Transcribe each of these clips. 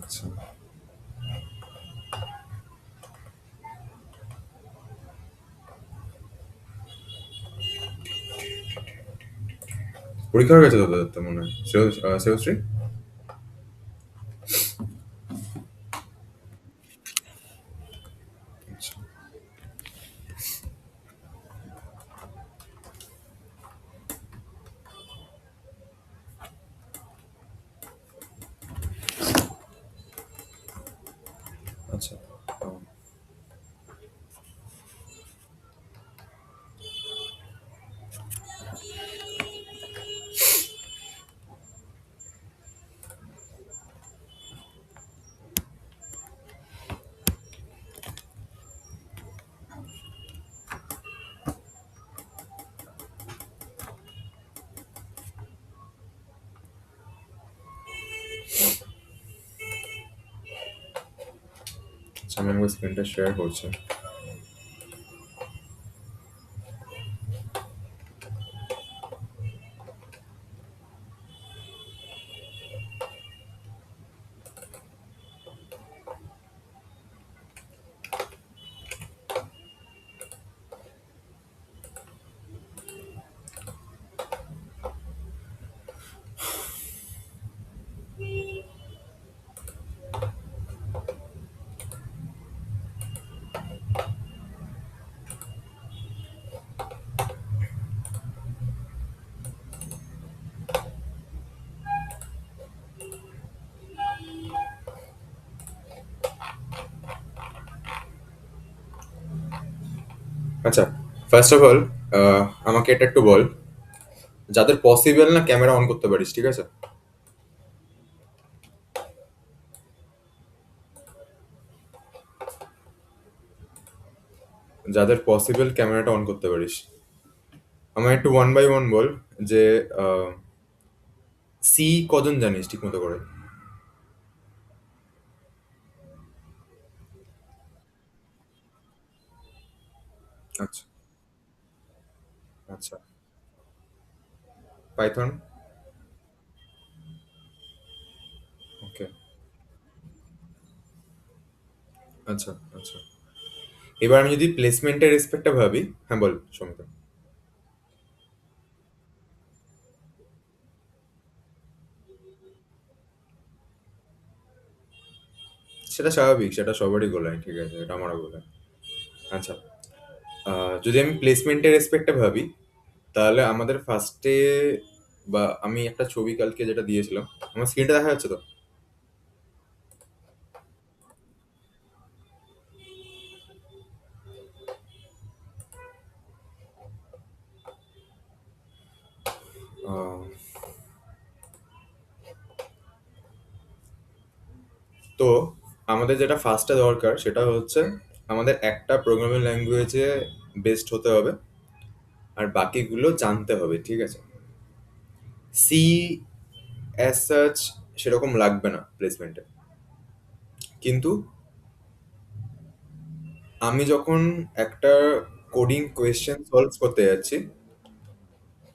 আচ্ছা। পরীক্ষা হয়ে গেছে তোদের তো মনে হয় সেওশ্রী। আচ্ছা। আচ্ছা। আচ্ছা, আমি আমার স্ক্রিনটা শেয়ার করছি। আচ্ছা, ফার্স্ট অফ অল আমাকে এটা একটু বল, যাদের পসিবল না ক্যামেরা অন করতে পারিস, ঠিক আছে? যাদের পসিবল ক্যামেরাটা অন করতে পারিস, আমায় একটু ওয়ান বাই ওয়ান বল যে সি কজন জানিস ঠিক মতো করে? আচ্ছা। আচ্ছা। পাইথন। ওকে। আচ্ছা। আচ্ছা, এবার আমি যদি প্লেসমেন্টের রেসপেক্টটা ভাবি, হ্যাঁ বল সমিতা। সেটা স্বাভাবিক, সেটা সবারই গোলায়, ঠিক আছে, এটা আমারও গোলায়। আচ্ছা, যদি আমি প্লেসমেন্টের রেসপেক্টে ভাবি, তাহলে আমাদের ফার্স্টে, বা আমি একটা ছবি কালকে যেটা দিয়েছিলাম, আমার স্ক্রিনটা দেখা যাচ্ছে তো? আহ, তো আমাদের যেটা ফার্স্টে দরকার সেটা হচ্ছে আমাদের একটা প্রোগ্রামিং ল্যাঙ্গুয়েজে বেসড হতে হবে, আর বাকিগুলো জানতে হবে, ঠিক আছে? সি অ্যাজ সাচ সেরকম লাগবে না প্লেসমেন্টে, কিন্তু আমি যখন একটা কোডিং কোয়েশ্চেন সলভ করতে যাচ্ছি,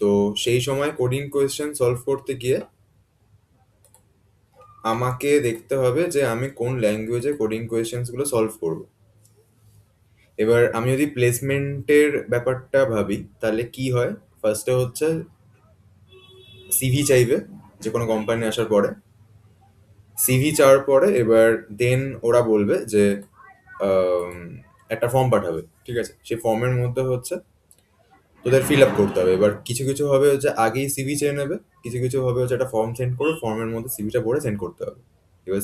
তো সেই সময় কোডিং কোয়েশ্চেন সলভ করতে গিয়ে আমাকে দেখতে হবে যে আমি কোন ল্যাঙ্গুয়েজে কোডিং কোয়েশ্চেন্স গুলো সলভ করব। এবার আমি যদি প্লেসমেন্টের ব্যাপারটা ভাবি, তাহলে কি হয়, ফার্স্টে হচ্ছে সিভি চাইবে যে কোনো কোম্পানি আসার পরে। সিভি চাওয়ার পরে এবার দেন ওরা বলবে যে আম, একটা ফর্ম পাঠাবে, ঠিক আছে? সেই ফর্মের মধ্যে হচ্ছে তোদের ফিল আপ করতে হবে। এবার কিছু কিছু হবে হচ্ছে আগেই সিভি চেয়ে নেবে, কিছু কিছু হবে হচ্ছে একটা ফর্ম সেন্ড করে ফর্মের মধ্যে সিভিটা ভরে সেন্ড করতে হবে। এবার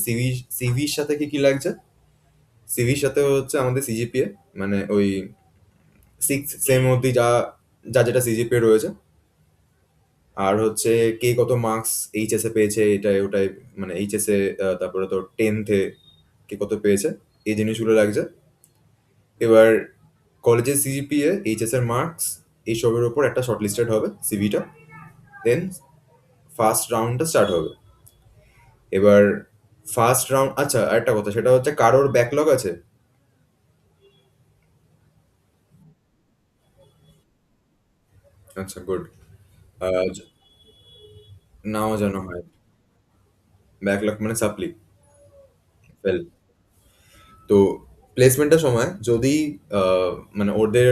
সিভির সাথে কি কি লাগছে, সিভির সাথে হচ্ছে আমাদের সিজিপিএ, মানে ওই সিক্স সেম অবধি যা যা যেটা সিজিপিএ রয়েছে, আর হচ্ছে কে কত মার্কস এইচএস এ পেয়েছে, এটাই ওটাই, মানে এইচএস এ, তারপরে তোর টেন্থে কে কত পেয়েছে, এই জিনিসগুলো লাগছে। এবার কলেজের সিজিপিএ, এইচএস এর মার্কস, এইসবের উপর একটা শর্ট লিস্টেড হবে সিভিটা। দেন ফার্স্ট রাউন্ডটা স্টার্ট হবে। এবার ফার্স্ট রাউন্ড, আচ্ছা আরেকটা কথা, সেটা হচ্ছে কারোর ব্যাকলগ আছে? আচ্ছা, গুড। নাও যেন হয়। ব্যাকলগ মানে সাপ্লি। ফেল। তো প্লেসমেন্টের সময় যদি মানে ওদের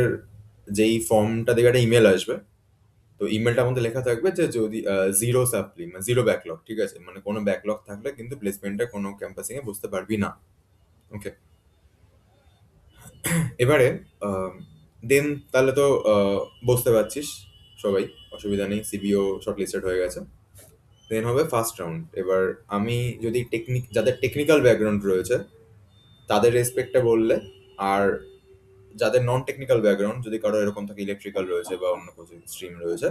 যেই ফর্মটা দেখে একটা ইমেল আসবে, তো ইমেলটার মধ্যে লেখা থাকবে যে যদি জিরো সাপ্লি মানে জিরো ব্যাকলগ, ঠিক আছে, মানে কোনো ব্যাকলগ থাকলে কিন্তু প্লেসমেন্টে কোনো ক্যাম্পাসিং এ বসতে পারবি না। ওকে। এবারে দেন তাহলে তো বসতে পারছিস সবাই, অসুবিধা নেই, সিবিও শর্টলিস্টেড হয়ে গেছে। দেন হবে ফার্স্ট রাউন্ড। এবার আমি যদি যাদের টেকনিক্যাল ব্যাকগ্রাউন্ড রয়েছে তাদের রেসপেক্টে বললে, আর যাদের নন টেকনিক্যাল ব্যাকগ্রাউন্ড যদি কারো এরকম থাকে, ইলেকট্রিক্যাল রয়েছে বা অন্য কিছু স্ট্রিম রয়েছে,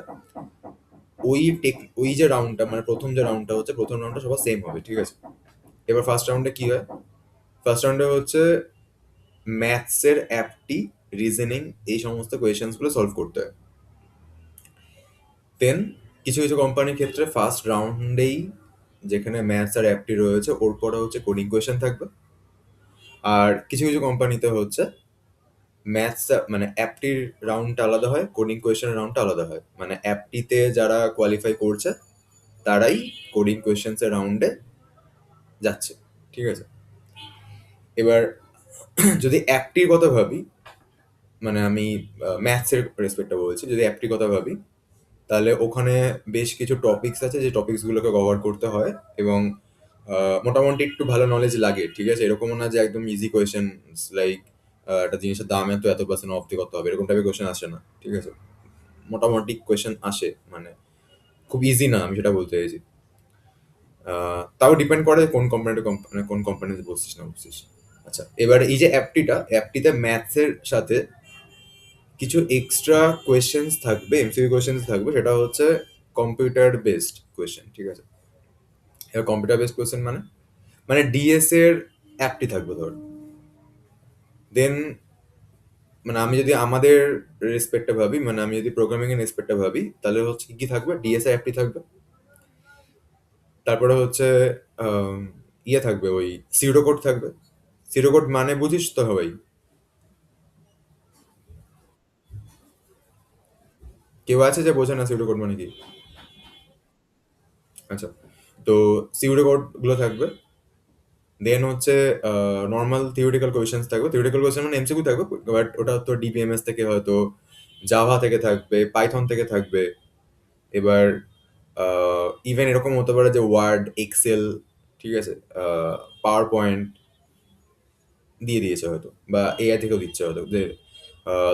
ওই যে রাউন্ডটা মানে প্রথম যে রাউন্ডটা হচ্ছে, প্রথম রাউন্ডটা সবার সেম হবে, ঠিক আছে। এবার ফার্স্ট রাউন্ডে কি হয়? ফার্স্ট রাউন্ডে হচ্ছে ম্যাথসের অ্যাপটি, রিজনিং, এই সমস্ত কোয়েশ্চেন্স গুলো সলভ করতে হয়। দেন কিছু কিছু কোম্পানির ক্ষেত্রে ফার্স্ট রাউন্ডেই যেখানে ম্যাথস আর অ্যাপটি রয়েছে ওর পরে হচ্ছে কোডিং কোয়েশ্চেন থাকবে। আর কিছু কিছু কোম্পানিতে হচ্ছে ম্যাথস মানে অ্যাপটির রাউন্ডটা আলাদা হয়, কোডিং কোয়েশ্চেনের রাউন্ডটা আলাদা হয়, মানে অ্যাপটিতে যারা কোয়ালিফাই করছে তারাই কোডিং কোয়েশ্চেন্স এর রাউন্ডে যাচ্ছে, ঠিক আছে। এবার যদি অ্যাপটির কথা ভাবি, মানে আমি ম্যাথসের রেসপেক্টে বলছি, যদি অ্যাপটির কথা ভাবি তাহলে ওখানে বেশ কিছু টপিকস আছে যে টপিকসগুলোকে কভার করতে হয়, এবং মোটামুটি একটু ভালো নলেজ লাগে, ঠিক আছে। এরকমও না যে একদম ইজি কোয়েশ্চেন, লাইক একটা জিনিসের দাম এত এত পার্সেন্ট অফ দিয়ে করতে হবে, এরকম টাইপের কোয়েশ্চেন আসে না, ঠিক আছে। মোটামুটি কোয়েশ্চেন আসে, মানে খুব ইজি না, আমি সেটা বলতে চাইছি। তাও ডিপেন্ড করে কোন কোম্পানিতে মানে কোন কোম্পানিতে বসছিস না বসছিস। আচ্ছা, এবার এই যে অ্যাপটিতে ম্যাথসের সাথে কিছু এক্সট্রা কোয়েশ্চেন্স থাকবে, এমসিকিউ কোয়েশ্চেন্স থাকবে, সেটা হচ্ছে কম্পিউটার বেসড কোয়েশ্চেন, ঠিক আছে। এবার কম্পিউটার বেসড কোয়েশ্চেন মানে মানে ডিএস এর অ্যাপটি থাকবে ধর। দেন মানে আমি যদি আমাদের রেসপেক্টে ভাবি, মানে আমি যদি প্রোগ্রামিং এর রেসপেক্টে ভাবি, তাহলে হচ্ছে কি কি থাকবে, ডিএস এর অ্যাপটি থাকবে। তারপরে হচ্ছে আম, ইয়ে থাকবে, ওই সিউডো কোড থাকবে। সিউডো কোড মানে বুঝিস তো সবাই? কেউ আছে যে বোঝে না সিউডো কোড মানে কি? আচ্ছা, তো সিউডো কোড গুলো থাকবে। দেন হচ্ছে নর্মাল থিওরিটিক্যাল কোয়েশ্চেন্স থাকবে। থিওরিটিক্যাল কোয়েশ্চেন মানে এমসিকিউ থাকবে, বাট ওটা তো ডিবিএমএস থেকে, হয়তো জাভা থেকে থাকবে, পাইথন থেকে থাকবে। এবার ইভেন এরকম হতে পারে যে ওয়ার্ড, এক্সেল, ঠিক আছে, পাওয়ার পয়েন্ট দিয়ে দিয়েছে হয়তো, বা এআই থেকেও দিচ্ছে হয়তো, যে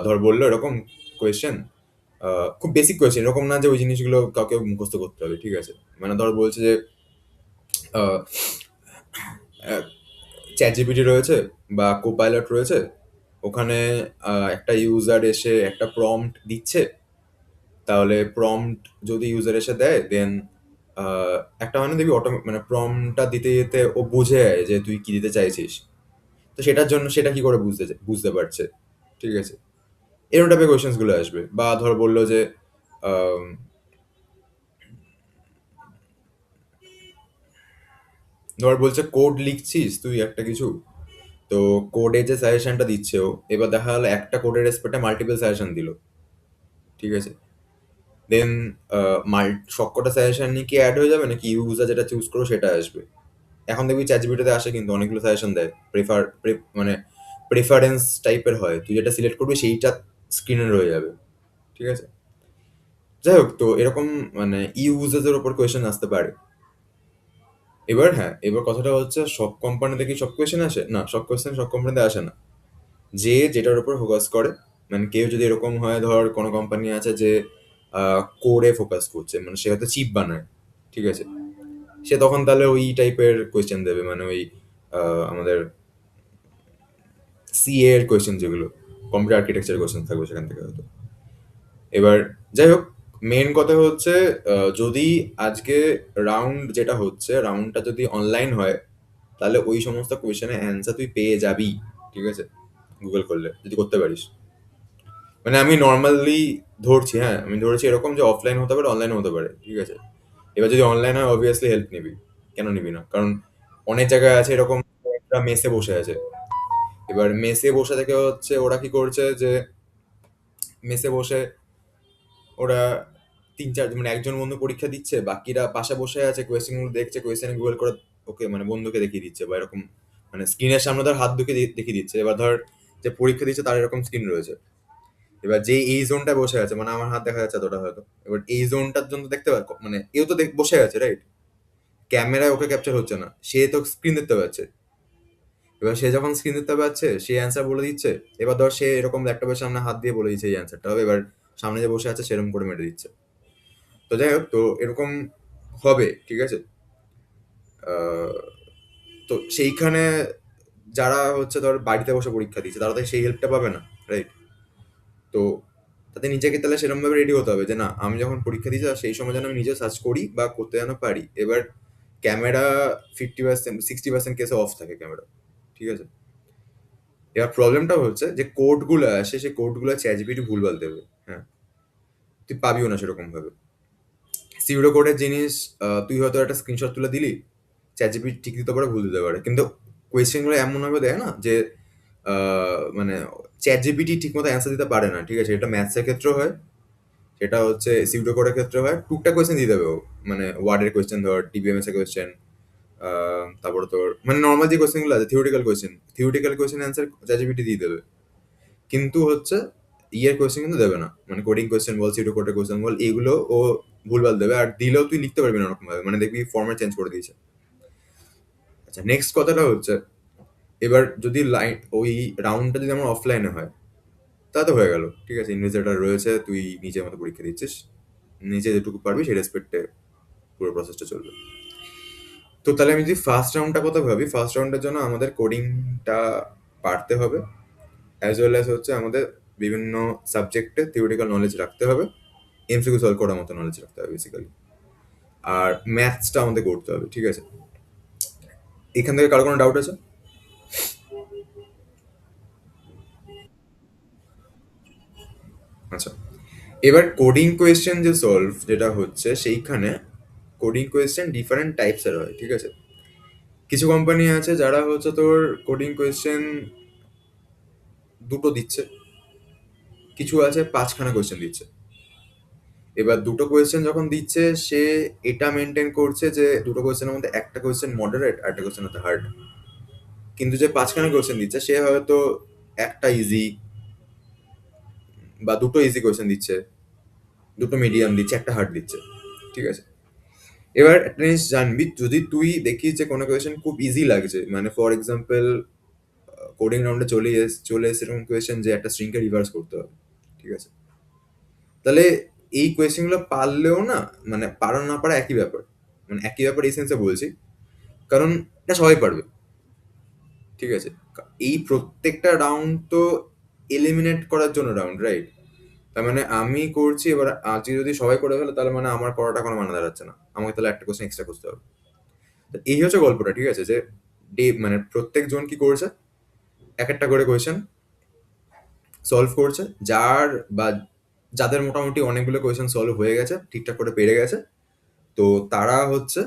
ধর বললো এরকম কোয়েশ্চেন, খুব বেসিক কোয়েশ্চেন, এরকম না যে ওই জিনিসগুলো কাউকে মুখস্থ করতে হবে, ঠিক আছে। মানে ধর বলছে যে চ্যাট জিপিটি রয়েছে বা কোপাইলট রয়েছে, ওখানে একটা ইউজার এসে একটা প্রম্পট দিচ্ছে, তাহলে প্রম্পট যদি ইউজার এসে দেয়, দেন একটা মানে দেখবি মানে প্রম্পটটা দিতে দিতে ও বুঝে যায় যে তুই কি দিতে চাইছিস, তো সেটার জন্য সেটা কি করে বুঝতে পারছে, ঠিক আছে। এরকম টাইপের কোয়েশ্চেন্স গুলো আসবে। বা ধর বললো যে আম, ধর বলছে কোড লিখছিস তুই একটা কিছু, তো কোডে যে সাজেশনটা দিচ্ছে ও, এবার দেখা গেলো একটা কোডের রেসপেক্টে মাল্টিপল সাজেশন দিল, ঠিক আছে। দেন সবকটা সাজেশন নিয়ে কি অ্যাড হয়ে যাবে, নাকি ইউজার যেটা চুজ করো সেটা আসবে? এখন দেখবি চ্যাট জিপিটিতে আসে কিন্তু অনেকগুলো সাজেশন দেয়, মানে প্রেফারেন্স টাইপের হয়, তুই যেটা সিলেক্ট করবি সেইটা স্ক্রিনে রয়ে যাবে, ঠিক আছে। যাই হোক, তো এরকম মানে ইউজার্সের উপর কোয়েশ্চেন আসতে পারে। এবার হ্যাঁ, এবার কথাটা হচ্ছে সব কোম্পানিতে কি সব কোয়েশ্চেন আসে না, সব কোয়েশ্চেন সব কোম্পানিতে আসে না। যে যেটার উপর ফোকাস করে, মানে কেউ যদি এরকম হয়, ধর কোনো কোম্পানি আছে যে কোরে ফোকাস করছে, মানে সে হয়তো চিপ বানায়, ঠিক আছে, সে তখন তাহলে ওই টাইপের কোয়েশ্চেন দেবে, মানে ওই আমাদের সিএ এর কোয়েশ্চেন যেগুলো, কম্পিউটার আর্কিটেকচার কোয়েশ্চেন থাকবে সেখান থেকে হয়তো। এবার যাই হোক, মেন কথা হচ্ছে যদি আজকে রাউন্ড যেটা হচ্ছে, রাউন্ডটা যদি অনলাইন হয়, তাহলে ওই সমস্ত কোয়েশ্চেনের অ্যান্সার তুই পেয়ে যাবি, ঠিক আছে, গুগল করলে যদি করতে পারিস। মানে আমি নর্মালি ধরছি, হ্যাঁ আমি ধরেছি এরকম যে অফলাইন হতে পারে, অনলাইন হতে পারে, ঠিক আছে। এবার যদি অনলাইন হয় অবভিয়াসলি হেল্প নিবি, কেন নিবি না, কারণ অনেক জায়গায় আছে এরকম, মেসে বসে আছে। এবার মেসে বসে থেকে হচ্ছে ওরা কি করছে যে মেসে বসে ওরা তিন চার মানে একজন বন্ধু পরীক্ষা দিচ্ছে, বাকিরা পাশে বসে আছে, কোয়েশ্চেন গুলো দেখছে, কোয়েশ্চেন গুগল করে ওকে মানে বন্ধুকে দেখিয়ে দিচ্ছে, বা এরকম মানে স্ক্রিনের সামনে ধর হাত দুকে দেখিয়ে দিচ্ছে। এবার ধর যে পরীক্ষা দিচ্ছে তার এরকম স্ক্রিন রয়েছে। এবার যে এই জোনটা বসে আছে, মানে আমার হাত দেখা যাচ্ছে এতটা হয়তো, এবার এই জোনটার জন্য দেখতে পার, মানে এও তো বসে আছে, রাইট? ক্যামেরায় ওকে ক্যাপচার হচ্ছে না, সে তো স্ক্রিন দেখতে পাচ্ছে। এবার সে যখন স্ক্রিন দেখতে পাচ্ছে, সে অ্যান্সার বলে দিচ্ছে। এবার ধর সে এরকম ল্যাপটপের সামনে হাত দিয়ে বলে দিচ্ছে এই অ্যান্সারটা হবে, এবার সামনে যে বসে আছে সেরকম করে মেরে দিচ্ছে। তো যাই হোক, তো এরকম হবে, ঠিক আছে? আহ, তো সেইখানে যারা হচ্ছে ধর বাড়িতে বসে পরীক্ষা দিচ্ছে, তারা তো সেই হেল্পটা পাবে না, রাইট? তো তাতে নিজেকে তাহলে সেরকম ভাবে রেডি হতে হবে যে না, আমি যখন পরীক্ষা দিচ্ছি সেই সময় যেন আমি নিজে সার্চ করি বা করতে যেন পারি। এবার ক্যামেরা 50%, 60% কেসে অফ থাকে ক্যামেরা, ঠিক আছে? এবার প্রবলেমটা হচ্ছে যে কোডগুলো আসে, সেই কোডগুলো চ্যাটজিপিটি ভুলভাল দেবে। হ্যাঁ, তুই পাবিও না সেরকম ভাবে। সিউডো কোডের জিনিস, তুই হয়তো একটা স্ক্রিনশট তুলে দিলি, চ্যাটজিপিটি ঠিক দিতে পারে, ভুল দিতে পারে, কিন্তু কোয়েশ্চেনগুলো এমন ভাবে দেয় না যে মানে চ্যাটজিপিটি ঠিক মতো অ্যান্সার দিতে পারে না, ঠিক আছে? এটা ম্যাথসের ক্ষেত্রেও হয়, সেটা হচ্ছে সিউডো কোডের ক্ষেত্রে হয়। টুকটাক কোয়েশ্চেন দিয়ে দেবে ও, মানে ওয়ার্ডের কোয়েশ্চেন ধর, ডিবিএমএস এর কোয়েশ্চেন, তারপরে তোর মানে নর্মাল যে কোয়েশ্চেনগুলো আছে, থিওরিটিক্যাল কোয়েশ্চেন অ্যান্সার চ্যাটজিপিটি দিয়ে দেবে। কিন্তু হচ্ছে ইয়ের কোয়েশ্চেন কিন্তু দেবে না, মানে কোডিং কোয়েশ্চেন বল, সিউডো কোডের কোয়েশ্চেন বল, এগুলো ও ভুলভাল দেবে। আর দিলেও তুই লিখতে পারবি না ওরকম ভাবে, মানে দেখবি ফর্ম্যাট চেঞ্জ করে দিয়েছে। আচ্ছা, নেক্সট কথাটা হচ্ছে, এবার যদি লাইন ওই রাউন্ডটা যদি আমার অফলাইনে হয়, তা তো হয়ে গেল, ঠিক আছে? ইনভিজিলেটর রয়েছে, তুই নিজের মতো পরীক্ষা দিচ্ছিস, নিজে যেটুকু পারবি সেই রেসপেক্টে পুরো প্রসেসটা চলবে। তো তাহলে আমি যদি ফার্স্ট রাউন্ডটা কথা ভাবি, ফার্স্ট রাউন্ডের জন্য আমাদের কোডিংটা পারতে হবে, অ্যাজ ওয়েল অ্যাজ হচ্ছে আমাদের বিভিন্ন সাবজেক্টে থিওরিটিক্যাল নলেজ রাখতে হবে, এমসিকিউ সলভ করার মতো নলেজ রাখতে হবে বেসিক্যালি। আর ম্যাথসটা আমাদের করতে হবে, ঠিক আছে? এখান থেকে কারো কোনো ডাউট আছে? আচ্ছা, এবার কোডিং কোয়েশ্চেন যে সলভ যেটা হচ্ছে, সেইখানে কোডিং কোয়েশ্চেন ডিফারেন্ট টাইপসের হয়, ঠিক আছে? কিছু কোম্পানি আছে যারা হচ্ছে তোর কোডিং কোয়েশ্চেন দুটো দিচ্ছে, কিছু আছে পাঁচখানা কোয়েশ্চেন দিচ্ছে। এবার দুটো কোয়েশ্চেন যখন দিচ্ছে, সে এটা মেনটেন করছে যে দুটো কোয়েশ্চেনের মধ্যে একটা কোয়েশ্চেন মডারেট আর একটা কোয়েশ্চেন হতে হার্ড। কিন্তু যে পাঁচখানা কোয়েশ্চেন দিচ্ছে, সে হয়তো একটা ইজি বা দুটো ইজি কোয়েশ্চেন দিচ্ছে, দুটো মিডিয়াম দিচ্ছে, একটা হার্ড দিচ্ছে, ঠিক আছে? এবার একটা জিনিস জানবি, যদি তুই দেখিস যে কোনো কোয়েশ্চেন খুব ইজি লাগছে, মানে ফর এক্সাম্পল কোডিং রাউন্ডে চলে এসে এরকম কোয়েশ্চেন যে একটা স্ট্রিংকে রিভার্স করতে হবে, ঠিক আছে? তাহলে এই কোয়েশ্চেনগুলো পারলেও না, মানে পারা না পারা একই ব্যাপার, মানে একই ব্যাপার এই সেন্সে বলছি, কারণ এটা সবাই পারবে, ঠিক আছে? এই প্রত্যেকটা রাউন্ড তো এলিমিনেট করার জন্য রাউন্ড, রাইট? তার মানে আমি করছি, এবার আজকে যদি সবাই করে ফেলে, তাহলে মানে আমার করাটা কোনো মানে দাঁড়াচ্ছে না, আমাকে তাহলে একটা কোশ্চেন এক্সট্রা করতে হবে। তো এই হচ্ছে গল্পটা, ঠিক আছে? যে মানে প্রত্যেক জন কি করছে, এক একটা করে কোয়েশ্চেন সলভ করছে, যার বা যাদের মোটামুটি অনেকগুলো কোয়েশ্চেন সলভ হয়ে গেছে, ঠিকঠাক করে পেরে গেছে, তো তারা হচ্ছে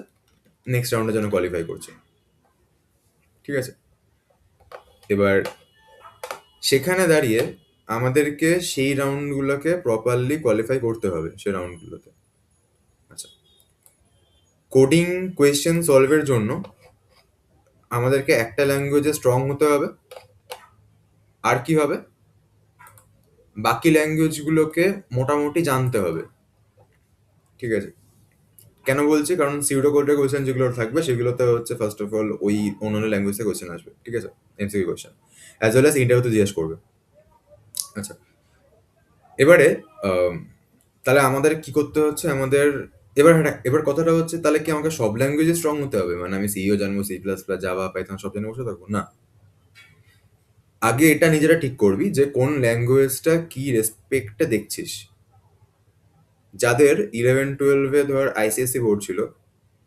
নেক্সট রাউন্ডের জন্য কোয়ালিফাই করছে, ঠিক আছে? এবার সেখানে দাঁড়িয়ে আমাদেরকে সেই রাউন্ডগুলোকে প্রপারলি কোয়ালিফাই করতে হবে, সেই রাউন্ডগুলোতে। আচ্ছা, কোডিং কোয়েশ্চেন সলভের জন্য আমাদেরকে একটা ল্যাঙ্গুয়েজে স্ট্রং হতে হবে, আর কি হবে, বাকি ল্যাঙ্গুয়েজগুলোকে মোটামুটি জানতে হবে, ঠিক আছে? কেন বলছি, কারণ সিউডো কোডের কোয়েশ্চেন যেগুলো থাকবে, সেগুলোতে হচ্ছে ফার্স্ট অফ অল ওই অন্যান্য ল্যাঙ্গুয়েজ থেকে কোয়েশ্চেন আসবে, ঠিক আছে? MCQ question, as well as ইন্টারভিউতে জিজ্ঞেস করবে। আচ্ছা, এবারে আম, তাহলে আমাদের কি করতে হচ্ছে, আমাদের এবার হ্যাঁ, এবার কথাটা হচ্ছে, তাহলে কি আমাকে সব ল্যাঙ্গুয়েজে স্ট্রং হতে হবে, মানে আমি সিও জানবো, C plus plus, Java, Python সব জেনে বসে থাকবো না। আগে এটা নিজেরা ঠিক করবি যে কোন ল্যাঙ্গুয়েজটা কি রেসপেক্টে দেখছিস। যাদের 11-12-এ ধর আইসিএসসি বোর্ড ছিল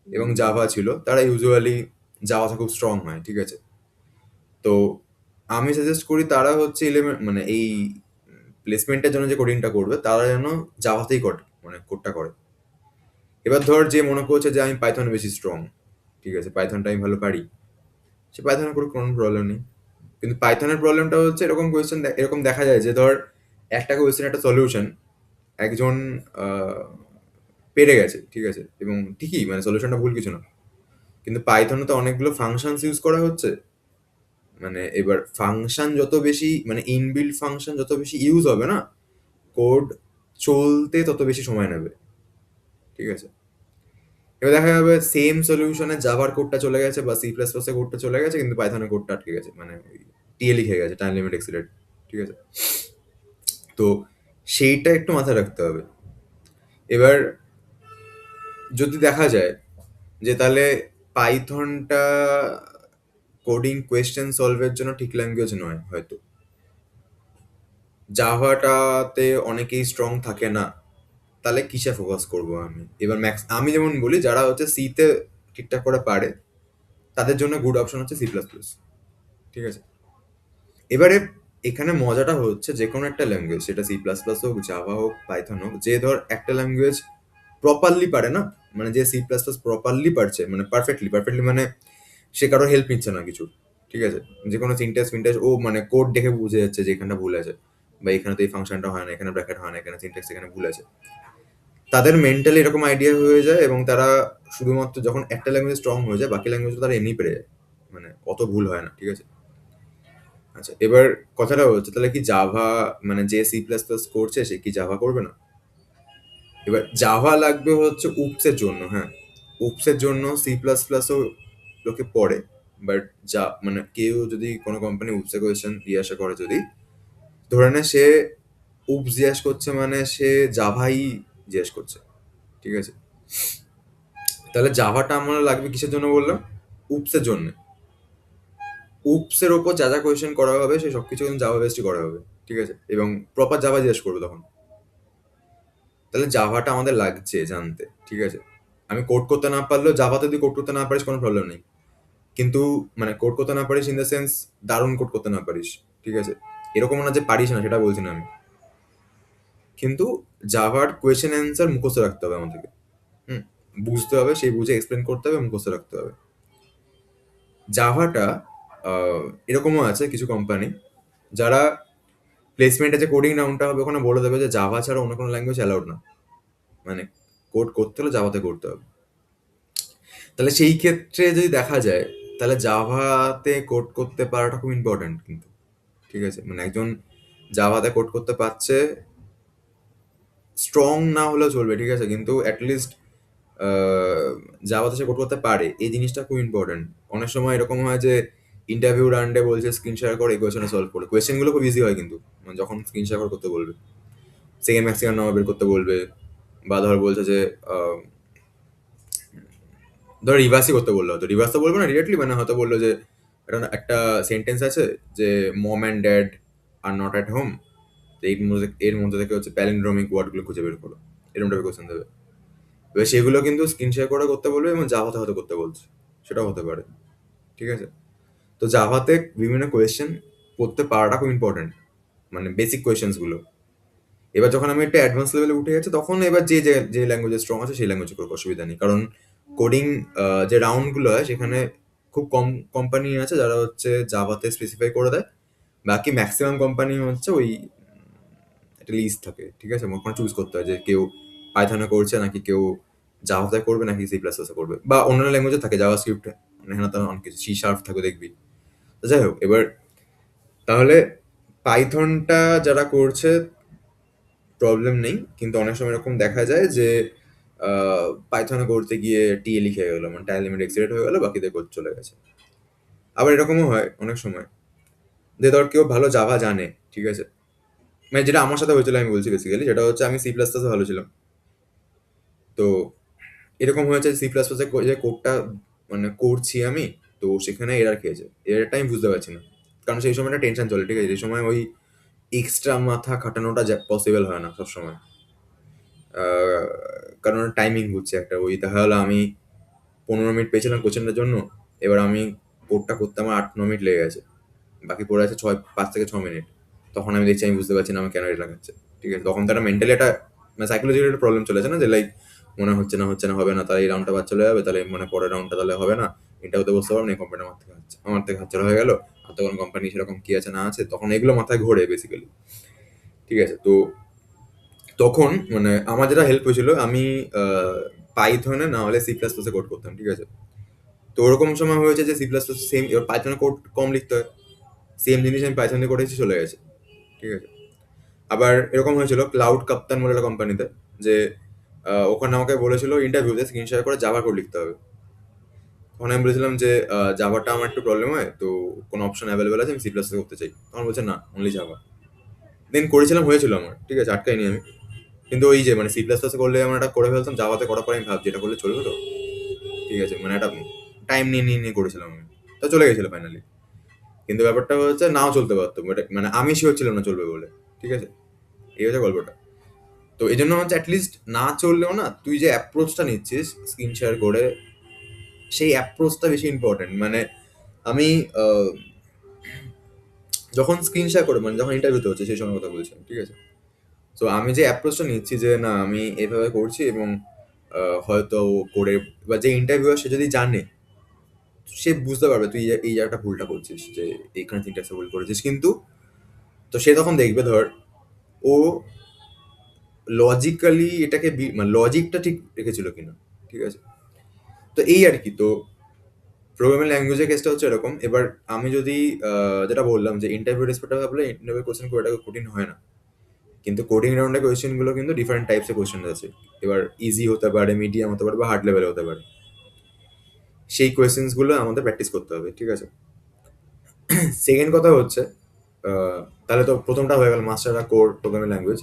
এবং জাভা ছিল, তারা ইউজুয়ালি জাভাতে খুব স্ট্রং হয়, ঠিক আছে? তো আমি সাজেস্ট করি তারা হচ্ছে মানে এই প্লেসমেন্টের জন্য যে কোডিংটা করবে, তারা যেন জাভাতেই করে, মানে কোডটা করে। এবার ধর যে মনে করছে যে আমি পাইথনে বেশি স্ট্রং, ঠিক আছে, পাইথনটা আমি ভালো পারি, সে পাইথনে করে কোনো প্রবলেম নেই। কিন্তু পাইথনের প্রবলেমটা হচ্ছে, এরকম কোয়েশ্চেন এরকম দেখা যায় যে ধর একটা কোয়েশ্চেন একটা সলিউশন একজন আহ, পেরে গেছে, ঠিক আছে, এবং ঠিকই মানে সলিউশনটা ভুল কিছু না, কিন্তু পাইথনে তো অনেকগুলো ফাংশনস ইউজ করা হচ্ছে, মানে এবার ফাংশন যত বেশি, মানে ইনবিল্ড ফাংশন যত বেশি ইউজ হবে না, কোড চলতে তত বেশি সময় নেবে। ঠিক আছে? এবার দেখা যাবে সেম সলিউশনে জাভার কোডটা চলে গেছে বা সি প্লাস প্লাসের কোডটা চলে গেছে, কিন্তু পাইথনের কোডটা আটকে গেছে, মানে টিএ লিখে গেছে, টাইম লিমিট এক্সিডেড। ঠিক আছে? তো সেইটা একটু মাথায় রাখতে হবে। এবার যদি দেখা যায় যে তাহলে পাইথনটা কোডিং কোয়েশ্চেন সলভের জন্য ঠিক ল্যাঙ্গুয়েজ নয় হয়তো, জাভাটাতে অনেকেই স্ট্রং থাকে না, তাহলে কিসে ফোকাস করব আমি? এবার আমি যেমন বলি, যারা হচ্ছে সিতে ঠিকঠাক করে পারে তাদের জন্য গুড অপশন হচ্ছে সি প্লাস প্লাস। ঠিক আছে? এবারে এখানে মজাটা হচ্ছে যে কোনো একটা ল্যাঙ্গুয়েজ, সেটা সি প্লাস প্লাস হোক, জাভা হোক, পাইথন হোক, যে ধর একটা ল্যাঙ্গুয়েজ প্রপারলি পারে না, মানে যে সি প্লাস প্লাস প্রপারলি পারছে, মানে পারফেক্টলি পারফেক্টলি, মানে সে কারো হেল্প নিচ্ছে না কিছু। ঠিক আছে? যে কোনো সিনট্যাক্স ফিনট্যাক্স ও মানে কোড দেখে বুঝে যাচ্ছে যে এখানটা ভুল আছে, বা এখানে তো এই ফাংশনটা হয় না, এখানে ব্র্যাকেট হয় না, এখানে সিনট্যাক্স এখানে ভুল আছে। তাদের মেন্টালি এরকম আইডিয়া হয়ে যায়, এবং তারা শুধুমাত্র যখন একটা ল্যাঙ্গুয়েজ স্ট্রং হয়ে যায়, বাকি ল্যাঙ্গুয়েজ তারা এমনি পেরে যায়, মানে অত ভুল হয় না। ঠিক আছে? আচ্ছা, এবার কথাটা হচ্ছে তাহলে কি জাভা, মানে যে সি প্লাস প্লাস করছে সে কি জাভা করবে না? এবার জাভা লাগবে হচ্ছে উপসের জন্য, হ্যাঁ, উপসের জন্য সি প্লাস প্লাসও লোকে পড়ে। বাট যা মানে কেউ যদি কোনো কোম্পানি উপসে কোয়েশ্চেন জিজ্ঞাসা করে, যদি ধরে নেয় সে উপস জিজ্ঞাসা করছে, মানে সে জাভাই জিজ্ঞেস করছে। ঠিক আছে? তাহলে জাভাটা আমার লাগবে কিসের জন্য বললাম? উপসের জন্য। উপসের ওপর যা যা কোয়েশ্চেন করা হবে সে সবকিছু কিন্তু জাভা বেসডই করা হবে। ঠিক আছে? এবং প্রপার জাভা জিজ্ঞেস করবে তখন। তাহলে জাভাটা আমাদের লাগছে জানতে। ঠিক আছে? আমি কোড করতে না পারলেও, জাভাতে যদি কোড করতে না পারিস কোনো প্রবলেম নেই, কিন্তু মানে কোড করতে না পারিস ইন দ্য সেন্স দারুণ কোড করতে না পারিস। ঠিক আছে? এরকম না যে পারিস না, সেটা বলছি না আমি, কিন্তু জাভার কোয়েশ্চেন অ্যান্সার মুখস্থ রাখতে হবে আমাদেরকে। হুম, বুঝতে হবে, সেই বুঝে এক্সপ্লেন করতে হবে, মুখস্থ রাখতে হবে। জাভাটা এরকমও আছে কিছু কোম্পানি যারা প্লেসমেন্টে যে কোডিং রাউন্ডটা হবে ওখানে বলে দেবে যে জাভা ছাড়া অন্য কোনো ল্যাঙ্গুয়েজ অ্যালাউড না, মানে কোড করতে হলে জাভাতে করতে হবে। তাহলে সেই ক্ষেত্রে যদি দেখা যায়, তাহলে জাভাতে কোড করতে পারাটা খুব ইম্পর্ট্যান্ট কিন্তু। ঠিক আছে? মানে একজন জাভাতে কোড করতে পারছে, স্ট্রং না হলেও চলবে, ঠিক আছে, কিন্তু অ্যাটলিস্ট জাভাতে সে কোড করতে পারে, এই জিনিসটা খুব ইম্পর্ট্যান্ট। অনেক সময় এরকম হয় যে ইন্টারভিউ রাউন্ডে বলছে স্ক্রিন শেয়ার করে এই কোয়েশনে সলভ করে, কোয়েশ্চেনগুলো খুব ইজি হয় কিন্তু, মানে যখন স্ক্রিন শেয়ার করতে বলবে, সেকেন্ড ম্যাক্সিমাম নাম্বার বের করতে বলবে, বা ধর বলছে যে ধর রিভার্সই করতে বললো, হয়তো রিভার্স তো বলবো না ডিরেক্টলি, মানে হয়তো বললো যে একটা একটা সেন্টেন্স আছে যে mom and dad are not at home, এর মধ্যে থেকে হচ্ছে প্যালিন্ড্রোমিক ওয়ার্ডগুলো খুঁজে বের করো, এরকম টাইপের কোশ্চেন দেবে। এবার সেগুলো কিন্তু স্ক্রিন শেয়ার করে করতে বলবে, এবং জাভাতে হয়তো করতে বলছে, সেটাও হতে পারে। ঠিক আছে? তো জাভাতে বিভিন্ন কোয়েশ্চেন করতে পারাটা খুব ইম্পর্টেন্ট, মানে বেসিক কোয়েশ্চেন্সগুলো। এবার যখন আমি একটা অ্যাডভান্স লেভেলে উঠে গেছি, তখন এবার যে যে যে ল্যাঙ্গুয়েজে স্ট্রং আছে সেই ল্যাঙ্গুয়েজে করবো, অসুবিধা নেই। কারণ কোডিং যে রাউন্ডগুলো হয় সেখানে খুব কম কোম্পানি আছে যারা হচ্ছে জাভাতে স্পেসিফাই করে দেয়, বাকি ম্যাক্সিমাম কোম্পানি হচ্ছে ওই একটা লিস্ট থাকে। ঠিক আছে? ওখানে চুজ করতে হয় যে কেউ পাইথনে করছে নাকি কেউ জাভাতে করবে নাকি সি প্লাস প্লাসে করবে, বা অন্যান্য ল্যাঙ্গুয়েজে থাকে, জাভা স্ক্রিপ্ট, মানে এখানে তো অনেক কিছু সি শার্প থাকে দেখবি। তো যাই হোক, এবার তাহলে পাইথনটা যারা করছে প্রবলেম নেই, কিন্তু অনেক সময় এরকম দেখা যায় যে পাইথনে করতে গিয়ে টিএ লিখে গেলো, মানে টাইম লিমিট এক্সিডেড হয়ে গেলো, বাকিদের কোড চলে গেছে। আবার এরকমও হয় অনেক সময় যে ধর কেউ ভালো জাভা জানে, ঠিক আছে, মানে যেটা আমার সাথে হয়েছিল আমি বলছি বেসিক্যালি, যেটা হচ্ছে আমি সি প্লাস প্লাসে ভালো ছিলাম। তো এরকম হয়েছে সি প্লাস প্লাসে যে কোডটা মানে করছি আমি, তো সেখানে এরার খেয়েছে, এরারটা আমি বুঝতে পারছি না, কারণ সেই সময়টা টেনশন চলে। ঠিক আছে? এই সময় ওই এক্সট্রা মাথা খাটানোটা পসিবল হয় না সবসময়। আহ, কারণ টাইমিং হচ্ছে একটা, ওই দেখা হলো আমি 15 মিনিট পেয়েছিলাম কোশ্চেনটার জন্য, এবার আমি কোডটা করতে আমার 8-9 মিনিট লেগে গেছে, বাকি পড়ে আছে 5 থেকে 6 মিনিট। তখন আমি দেখছি, আমি বুঝতে পারছি না আমার কেন এটা লাগাচ্ছে। ঠিক আছে? তখন তারা মেন্টালি একটা, মানে সাইকোলজিক্যাল একটা প্রবলেম চলেছে না, যে লাইক মনে হচ্ছে না হবে না, তাহলে এই রাউন্ডটা বাদ চলে যাবে, তাহলে মানে পরের রাউন্ডটা তাহলে হবে না, এটাও তো বুঝতে পারবো না, এই কোম্পানি আমার থেকে হাতছাড়া হয়ে গেল, আর তখন কোম্পানি সেরকম কি আছে না আছে, তখন এগুলো মাথায় ঘোরে বেসিক্যালি। ঠিক আছে? তো তখন মানে আমার যেটা হেল্প হয়েছিল, আমি পাইথনে না হলে সি প্লাস প্লাসে কোড করতাম। ঠিক আছে? তো ওরকম সময় হয়েছে যে সি প্লাস প্লাস সেম, এবার পাইথনে কোড কম লিখতে হয়, সেম জিনিস আমি পাইথনে করেছি, চলে গেছে। ঠিক আছে। আবার এরকম হয়েছিল ক্লাউড কাপ্তান বলে একটা কোম্পানিতে, যে ওখানে আমাকে বলেছিল ইন্টারভিউতে স্ক্রিন শেয়ার করে জাভা কোড লিখতে হবে। তখন আমি বলেছিলাম যে জাভাটা আমার একটু প্রবলেম হয়, তো কোনো অপশন অ্যাভেলেবেল আছে, আমি সি প্লাস করতে চাই। তখন বলছে না, অনলি জাভা। দেন করেছিলাম, হয়েছিল আমার, ঠিক আছে, আটকাইনি আমি। কিন্তু ওই যে মানে সি প্লাস প্লাসে করলে আমার একটা করে ফেলতাম, জাভাতে করার পরে আমি ভাবছি এটা করলে চলবে তো। ঠিক আছে, মানে একটা টাইম নিয়ে নিয়ে নিয়ে করেছিলাম আমি। তো চলে গেছিল ফাইনালি। কিন্তু ব্যাপারটা হচ্ছে নাও চলতে পারতো, মানে আমি শিওর ছিলাম না চলবে বলে। ঠিক আছে, এই হচ্ছে গল্পটা। তো এই জন্য হচ্ছে অ্যাটলিস্ট না চললেও না, তুই যে অ্যাপ্রোচটা নিচ্ছিস স্ক্রিন শেয়ার করে, সেই অ্যাপ্রোচটা বেশি ইম্পর্টেন্ট। মানে আমি আহ, যখন স্ক্রিন শেয়ার করে, মানে যখন ইন্টারভিউতে হচ্ছে সেই সময় কথা বলছি, ঠিক আছে। তো আমি যে অ্যাপ্রোচটা নিচ্ছি যে না আমি এভাবে করছি, এবং হয়তো করে, বা যে ইন্টারভিউ সে যদি জানে, সে বুঝতে পারবে তুই এই জায়গাটা ভুলটা করছিস, যে এইখানে সিনট্যাক্সে ভুল করেছিস। কিন্তু তো সে তখন দেখবে, ধর ও লজিক্যালি এটাকে মানে লজিকটা ঠিক রেখেছিল কিনা। ঠিক আছে। তো এই আর কি। তো প্রোগ্রামিং ল্যাঙ্গুয়েজের কেসটা হচ্ছে এরকম। এবার আমি যদি যেটা বললাম যে ইন্টারভিউ রেসপেক্টে ভাবলে ইন্টারভিউ কোশ্চেন খুব একটা কঠিন হয় না, কিন্তু কোডিং রাউন্ডের কোয়েশ্চেন গুলো কিন্তু ডিফারেন্ট টাইপসের কোয়েশ্চেন আছে। এবার ইজি হতে পারে, মিডিয়াম হতে পারে, বা হার্ড লেভেলে হতে পারে। সেই কোয়েশ্চেন্স গুলো আমাদের প্র্যাকটিস করতে হবে। ঠিক আছে। সেকেন্ড কথা হচ্ছে, আহ, তাহলে তো প্রথমটা হয়ে গেল মাস্টার কোর প্রোগ্রামিং ল্যাঙ্গুয়েজ।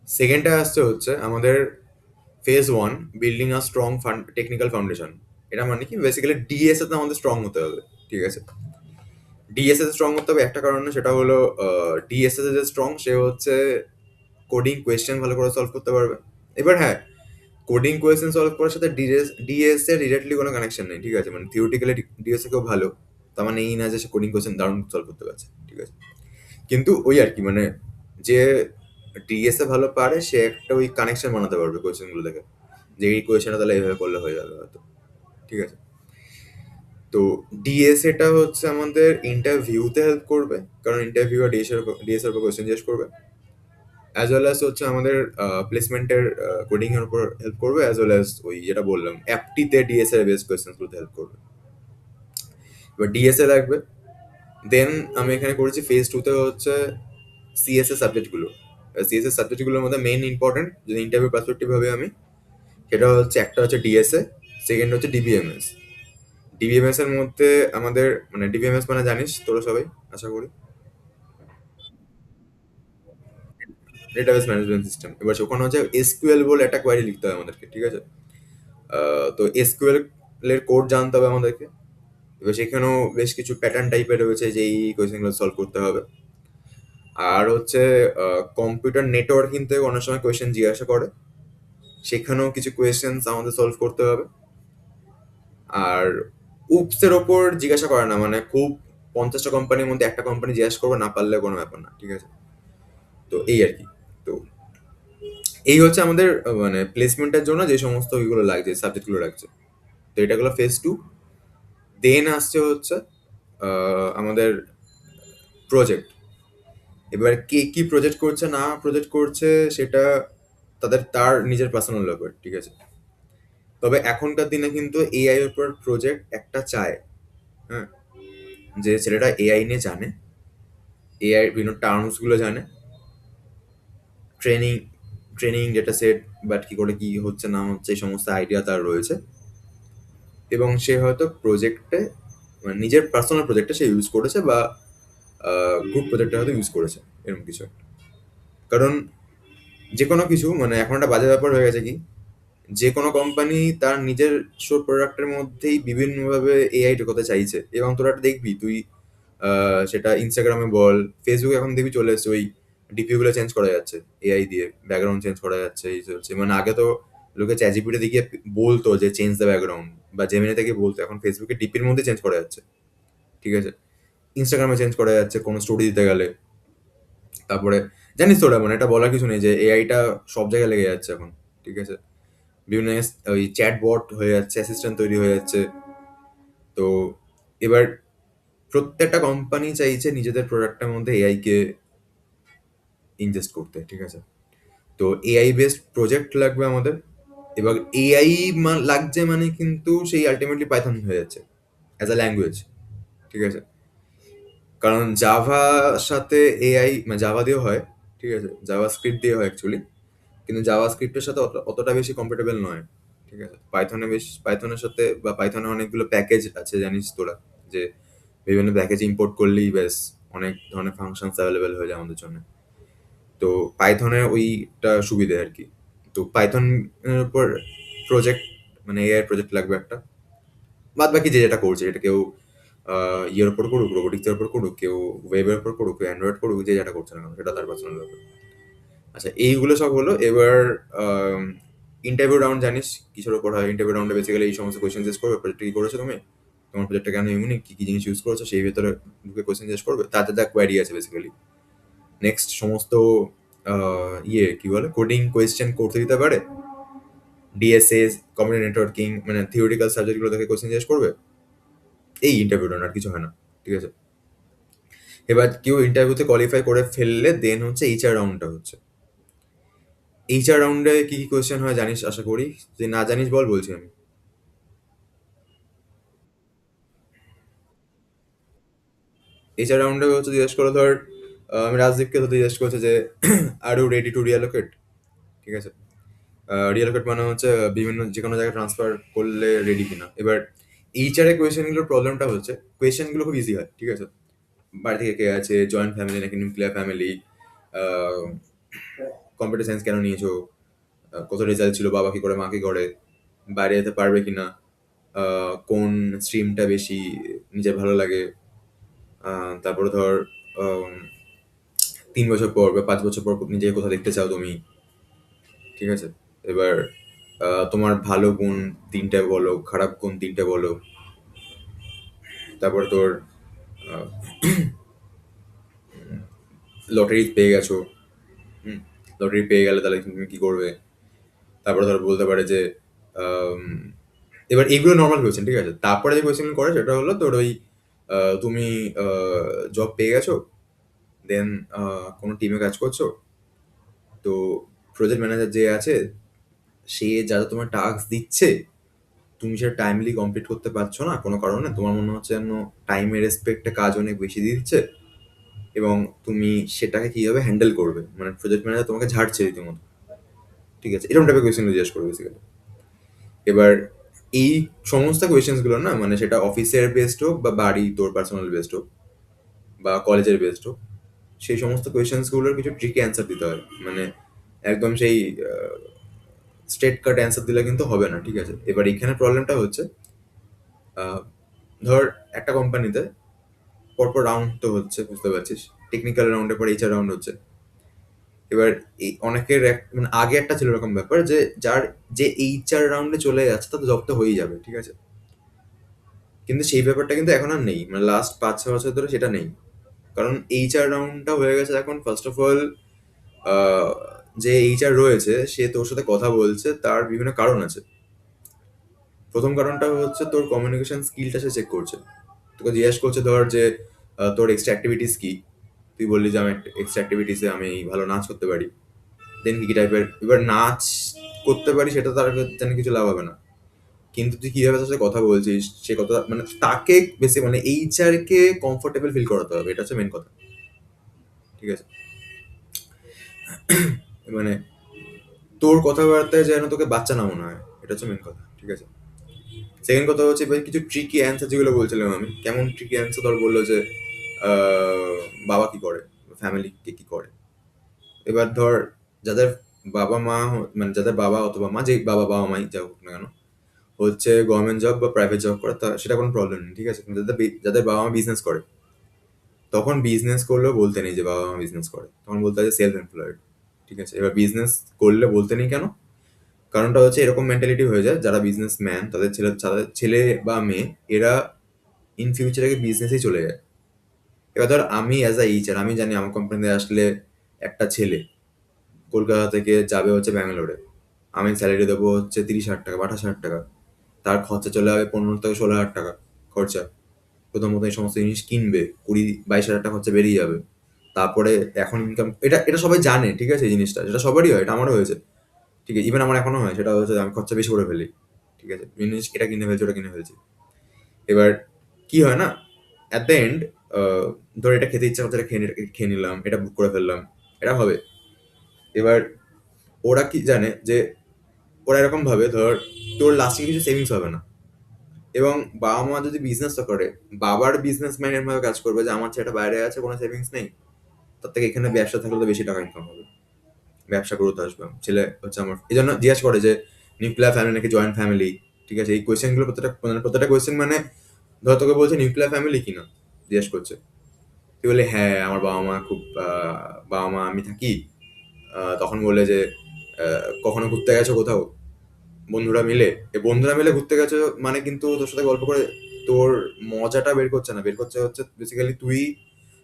সেকেন্ডটা আসছে হচ্ছে আমাদের ফেজ ওয়ান, বিল্ডিং আ স্ট্রং টেকনিক্যাল ফাউন্ডেশন। এটা মানে কি, বেসিক্যালি ডিএসএ তে আমাদের স্ট্রং হতে হবে। ঠিক আছে। ডিএসএ স্ট্রং হতে হবে একটা কারণে, সেটা হলো ডিএসএ যে স্ট্রং, সে হচ্ছে কোডিং কোয়েশ্চেন ভালো করে সলভ করতে পারবে। এবার হ্যাঁ, কোডিং কোয়েশ্চেন সলভ করার সাথে ডিএস এর ডিরেক্টলি কোনো কানেকশন নেই। ঠিক আছে, মানে থিওরিটিক্যালি ডিএস কেউ ভালো, তার মানে এই না যে সে কোডিং কোয়েশ্চেন দারুণ সলভ করতে পারছে। ঠিক আছে। কিন্তু ওই আর কি, মানে যে ডিএসএ ভালো পারে, সে একটা ওই কানেকশন বানাতে পারবে কোয়েশ্চেন গুলো দেখে, যে এই কোয়েশ্চেনটা তাহলে এইভাবে করলে হয়ে যাবে হয়তো। ঠিক আছে। তো ডিএসএটা হচ্ছে আমাদের ইন্টারভিউতে হেল্প করবে, কারণ ইন্টারভিউয়ার ডিএস এর উপর কোয়েশ্চেন জিজ্ঞেস করবে। অ্যাজ ওয়েল অ্যাজ হচ্ছে আমাদের প্লেসমেন্টের কোডিং এর উপর হেল্প করবে, অ্যাজ ওয়েল অ্যাজ ওই যেটা বললাম অ্যাপটিতে ডিএস এর বেস কোয়েশ্চেন গুলোতে হেল্প করবে। এবার ডিএসএ লাগবে। দেন আমি এখানে করেছি ফেজ টু তে হচ্ছে সিএসএস সাবজেক্টগুলো। সিএসএস সাবজেক্টগুলোর মধ্যে মেইন ইম্পর্টেন্ট যদি ইন্টারভিউ পার্সপেক্টিভ ভাবে আমি, সেটা হচ্ছে একটা হচ্ছে ডিএসএ, সেকেন্ড হচ্ছে ডিবিএমএস। ডিবিএমএস এর মধ্যে আমাদের, মানে ডিবিএমএস মানে জানিস তোরা সবাই, আশা করি, ডেটাবেস ম্যানেজমেন্ট সিস্টেম। এবার ওখানে হচ্ছে এসকিউএল বলে একটা কোয়ারি লিখতে হবে আমাদেরকে। ঠিক আছে। তো এসকিউএল এর কোড জানতে হবে আমাদেরকে। এবার সেখানেও বেশ কিছু প্যাটার্ন টাইপের রয়েছে, যে এই কোয়েশ্চেনগুলো সলভ করতে হবে। আর হচ্ছে কম্পিউটার নেটওয়ার্কিং থেকে অনেক সময় কোয়েশ্চেন জিজ্ঞাসা করে, সেখানেও কিছু কোয়েশ্চেন আমাদের সলভ করতে হবে। আর উপসের ওপর জিজ্ঞাসা করে না, মানে খুব 50টা কোম্পানির মধ্যে একটা কোম্পানি জিজ্ঞাসা করবে, না পারলে কোনো ব্যাপার না। ঠিক আছে। তো এই আর কি। তো এই হচ্ছে আমাদের মানে প্লেসমেন্টের জন্য যে সমস্ত ওইগুলো লাগছে, সাবজেক্টগুলো লাগছে। তো এটা হলো ফেজ টু। দেন আসছে হচ্ছে আমাদের প্রজেক্ট। এবার কে কি প্রজেক্ট করছে না প্রজেক্ট করছে, সেটা তার নিজের পার্সোনাল ব্যাপার। ঠিক আছে। তবে এখনকার দিনে কিন্তু এআই এর উপর প্রজেক্ট একটা চায়। হ্যাঁ, যে ছেলেটা এআই নিয়ে জানে, এআই বিভিন্ন টার্মস গুলো জানে, training training data set, but কি করে কি হচ্ছে না হচ্ছে এই সমস্ত আইডিয়া তার রয়েছে। এবং সে হয়তো প্রজেক্টে, মানে নিজের পার্সোনাল প্রজেক্টে সে ইউজ করেছে, বা গ্রুপ প্রজেক্টে হয়তো ইউজ করেছে, এরকম কিছু একটা। কারণ যে কোনো কিছু, মানে এখন একটা বাজে ব্যাপার হয়ে গেছে কি, যে কোনো কোম্পানি তার নিজের শো প্রোডাক্টের মধ্যেই বিভিন্নভাবে এআই ঢোকাতে চাইছে। এবং তোরা একটা দেখবি তুই, সেটা ইনস্টাগ্রামে বল, ফেসবুকে এখন দেখবি চলে এসছে ওই ডিপি গুলো চেঞ্জ করা যাচ্ছে এআই দিয়ে, ব্যাকগ্রাউন্ড চেঞ্জ করা যাচ্ছে, এই চলছে। মানে আগে তো লোকে চ্যাট জিপিটি দিয়ে বলতো যে চেঞ্জ দ্য ব্যাকগ্রাউন্ড, বা জেমিনি থেকে বলতো, এখন ফেসবুকে ডিপির মধ্যে চেঞ্জ করা যাচ্ছে। ঠিক আছে। ইনস্টাগ্রামে চেঞ্জ করা যাচ্ছে কোনো স্টোরি দিতে গেলে। তারপরে জানিস তো ওরা, মানে এটা বলার কিছু নেই যে এআইটা সব জায়গায় লেগে যাচ্ছে এখন। ঠিক আছে। বিভিন্ন ওই চ্যাটবট হয়ে যাচ্ছে, অ্যাসিস্ট্যান্ট তৈরি হয়ে যাচ্ছে। তো এবার প্রত্যেকটা কোম্পানি চাইছে নিজেদের প্রোডাক্টের মধ্যে এআই কে ইনজেস্ট করতে। ঠিক আছে। তো এআই বেসড প্রজেক্ট লাগবে আমাদের। এবার এআই লাগছে মানে কিন্তু সেই আলটিমেটলি পাইথন হয়ে যাচ্ছে অ্যাজ আ ল্যাঙ্গুয়েজ, ঠিক আছে? কারণ জাভার সাথে এআই মানে জাভা দিয়েও হয়, ঠিক আছে, জাভা স্ক্রিপ্ট দিয়ে হয় অ্যাকচুয়ালি, কিন্তু জাভা স্ক্রিপ্টের সাথে অতটা বেশি কম্পেটেবল নয়, ঠিক আছে? পাইথনের সাথে বা পাইথনে অনেকগুলো প্যাকেজ আছে জানিস তোরা, যে বিভিন্ন প্যাকেজ ইম্পোর্ট করলেই ব্যাস অনেক ধরনের ফাংশনস অ্যাভেলেবেল হয়ে যায় আমাদের জন্য। তো পাইথনে ওইটা সুবিধে আর কি। তো পাইথন এর উপর প্রজেক্ট মানে এআই প্রজেক্ট লাগবে একটা, বাদ বাকি যে যেটা করছে এটা কেউ ইয়ের উপর করুক, রোবোটিক্সের উপর করুক, কেউ ওয়েবের উপর করুক, কেউ অ্যান্ড্রয়েড করুক, যে যেটা করছে না কেন সেটা তার পার্সোনাল ব্যাপার। আচ্ছা, এইগুলো সব হলো। এবার ইন্টারভিউ রাউন্ড জানিস কিসের উপর হয়? ইন্টারভিউ রাউন্ডে বেসিক্যালি এই সমস্ত কোয়েশ্চেন জিজ্ঞেস করবে, প্রজেক্টটা কি করেছো তুমি, তোমার প্রজেক্টটা কেন ইউনিক, কি কি জিনিস ইউজ করেছো, সেই ভেতরে ঢুকে কোয়েশ্চেন জিজ্ঞেস করবে, তাতে যা কোয়ারি আছে বেসিক্যালি। নেক্সট সমস্ত ইয়ে কি বলে কোডিং কোয়েশ্চেন করতে দিতে পারে, ডিএসএস, কম্পিউটার নেটওয়ার্কিং, মানে থিওরিটিক্যাল সাবজেক্টগুলো থেকে কোয়েশ্চেন জিজ্ঞেস করবে। এই ইন্টারভিউ রাউন্ড, আর কিছু হয় না, ঠিক আছে? এবার কেউ ইন্টারভিউতে কোয়ালিফাই করে ফেললে দেন হচ্ছে এইচআর রাউন্ডটা হচ্ছে। এইচআর রাউন্ডে কি কি কোয়েশ্চেন হয় জানিস আশা করি? যে না জানিস বল, বলছি আমি। এইচআর রাউন্ডে হচ্ছে জিজ্ঞেস করে ধর, আমি রাজদীপকে তো জিজ্ঞেস করছে যে আর ইউ রেডি টু রিয়ালোকেট, ঠিক আছে? রিয়ালোকেট মানে হচ্ছে বিভিন্ন যে কোনো জায়গায় ট্রান্সফার করলে রেডি কিনা। এবার এইচআর এর কোয়েশ্চেনগুলোর প্রবলেমটা হচ্ছে কোয়েশ্চেনগুলো খুব ইজি হয়, ঠিক আছে? বাড়ি থেকে কে আছে, জয়েন্ট ফ্যামিলি নাকি নিউক্লিয়ার ফ্যামিলি, কম্পিউটার সায়েন্স কেন নিয়েছো, কত রেজাল্ট ছিল, বাবা কি করে মা কি করে, বাইরে যেতে পারবে কিনা, কোন স্ট্রিমটা বেশি নিজের ভালো লাগে, তারপরে ধর আম, 3 বছর পর বা 5 বছর পর নিজেকে কোথাও দেখতে চাও তুমি, ঠিক আছে? এবার তোমার ভালো গুণ 3টে বলো, খারাপ গুণ 3টে বলো। তারপর তোর লটারি পেয়ে গেছো, লটারি পেয়ে গেলে তাহলে তুমি কি করবে। তারপরে ধর বলতে পারে যে আম, এবার এগুলো নর্মাল কোয়েশ্চেন, ঠিক আছে? তারপরে যে কোয়েশ্চেন করে সেটা হলো তোর ওই তুমি জব পেয়ে গেছো, দেন কোনো টিমে কাজ করছো, তো প্রজেক্ট ম্যানেজার যে আছে সে যারা তোমার টাস্ক দিচ্ছে, তুমি সেটা টাইমলি কমপ্লিট করতে পারছো না কোনো কারণে, তোমার মনে হচ্ছে যেন টাইমের রেসপেক্টে কাজ অনেক বেশি দিয়ে দিচ্ছে, এবং তুমি সেটাকে কিভাবে হ্যান্ডেল করবে, মানে প্রজেক্ট ম্যানেজার তোমাকে ঝাড়ছে রীতিমতো, ঠিক আছে? এরকম টাইপের কোয়েশ্চেন জিজ্ঞেস করবে বেসিক্যালি। এবার এই সমস্ত কোয়েশ্চেন্স গুলো না, মানে সেটা অফিসের বেসড হোক বা বাড়ি তোর পার্সোনাল বেসড হোক বা কলেজের বেসড হোক, সেই সমস্ত কোয়েশ্চেন্স গুলোর কিছু ট্রিকি অ্যান্সার দিতে হয়। মানে একদম সেই স্ট্রেট কাট অ্যান্সার দিলে কিন্তু হবে না, ঠিক আছে? এবার এখানে প্রবলেমটা হচ্ছে আহ, ধর একটা কোম্পানিতে পরপর রাউন্ড তো হচ্ছে, বুঝতে পারছিস, টেকনিক্যাল রাউন্ডের পর এইচআর রাউন্ড হচ্ছে। এবার এই অনেকের মানে আগে একটা ছিল এরকম ব্যাপার যে যার যে এইচআর রাউন্ডে চলে যাচ্ছে তার জব তো হয়েই যাবে, ঠিক আছে? কিন্তু সেই ব্যাপারটা কিন্তু এখন আর নেই, মানে লাস্ট 5-6 বছর ধরে সেটা নেই। কারণ এইচআর রাউন্ডটা হয়ে গেছে এখন ফার্স্ট অফ অল, যে এইচআর রয়েছে সে তোর সাথে কথা বলছে তার বিভিন্ন কারণ আছে। প্রথম কারণটা হচ্ছে তোর কমিউনিকেশন স্কিলটা সে চেক করছে, তোকে জিজ্ঞেস করছে ধর যে তোর এক্সট্রা অ্যাক্টিভিটিস কি, তুই বললি যে আমি এক্সট্রা অ্যাক্টিভিটিসে আমি ভালো নাচ করতে পারি, দেন কি কি টাইপের। এবার নাচ করতে পারি সেটা তার জানি কিছু লাভ হবে না, কিন্তু তুই কিভাবে তার সাথে কথা বলছিস সে কথা, মানে তাকে বেশি মানে এইচআর কে কমফোর্টেবল ফিল করাতে হবে, এটা হচ্ছে মেন কথা, ঠিক আছে? মানে তোর কথাবার্তায় যেন তোকে বাচ্চা না মনে হয়, এটা হচ্ছে মেন কথা, ঠিক আছে? সেকেন্ড কথা হচ্ছে এবার কিছু ট্রিকি অ্যান্সার যেগুলো বলছিলাম আমি, কেমন ট্রিকি অ্যান্সার, ধর বললো যে বাবা কি করে, ফ্যামিলি কে কি করে। এবার ধর যাদের বাবা মা মানে যাদের বাবা অথবা মা, যে বাবা বাবা মাই যা হোক না কেন, হচ্ছে গভর্নমেন্ট জব বা প্রাইভেট জব করে, তা সেটা কোনো প্রবলেম নেই, ঠিক আছে? কিন্তু যাদের বাবা মা বিজনেস করে, তখন বিজনেস করলেও বলতে নেই যে বাবা মা বিজনেস করে, তখন বলতে হয় যে সেলফ এমপ্লয়েড, ঠিক আছে? এবার বিজনেস করলে বলতে নেই কেন? কারণটা হচ্ছে এরকম মেন্টালিটি হয়ে যায় যারা বিজনেস ম্যান তাদের ছেলে বা মেয়ে এরা ইন ফিউচারে বিজনেসেই চলে যায়। এবার ধর আমি অ্যাজ আ এইচআর আমি জানি আমার কোম্পানিতে আসলে একটা ছেলে কলকাতা থেকে যাবে হচ্ছে ব্যাঙ্গালোরে, আমি স্যালারি দেবো হচ্ছে 30,000 টাকা বা 28,000 টাকা, তার খরচা চলে যাবে 15 থেকে 16,000 টাকা খরচা। প্রথমত এই সমস্ত জিনিস কিনবে, 20-22 হাজার টাকা খরচা বেরিয়ে যাবে। তারপরে এখন ইনকাম, এটা এটা সবাই জানে, ঠিক আছে? এই জিনিসটা যেটা সবারই হয়, এটা আমারও হয়েছে। ঠিক আছে? ইভেন আমার এখনো হয়, সেটা হচ্ছে আমি খরচা বেশি করে ফেলি। ঠিক আছে? জিনিস এটা কিনে ফেলছি, ওটা কিনে ফেলছি। এবার কি হয় না? এট দ্য এন্ড ধর এটা খেতে ইচ্ছা করছে, এটা খেয়ে নিলাম, এটা বুক করে ফেললাম। এটা হবে। এবার ওরা কি জানে যে ওরা এরকম ভাবে ধর তোর লাস্টিং কিছু সেভিংস হবে না। এবং বাবা-মা যদি বিজনেসটা করে, বাবার বিজনেস মাইন্ডেড ভাবে কাজ করবে যে আমার ছেলেটা বাইরে আছে, কোনো সেভিংস নেই। তার থেকে এখানে ব্যবসা থাকলে তো বেশি টাকা ইনকাম হবে। ব্যবসা গ্রোথ আসবে। ছেলে হচ্ছে আমার এজন্য জিজ্ঞেস করে যে নিউক্লিয়ার ফ্যামিলি নাকি জয়েন্ট ফ্যামিলি? ঠিক আছে? এই কোয়েশ্চেন গুলো প্রত্যেকটা কোয়েশ্চেন মানে ধর তোকে বলছে নিউক্লিয়ার ফ্যামিলি কিনা? জিজ্ঞেস করছে। তুই বললি হ্যাঁ, আমার বাবা-মা খুব বাবা-মা আমি থাকি। তখন বললে যে কখনো ঘুরতে গেছো কোথাও? বন্ধুরা মিলে? বন্ধুরা মিলে ঘুরতে গেছো মানে কিন্তু তোর সাথে গল্প করে তোর মজাটা বের করছে না। বের করছে হচ্ছে বেসিক্যালি তুই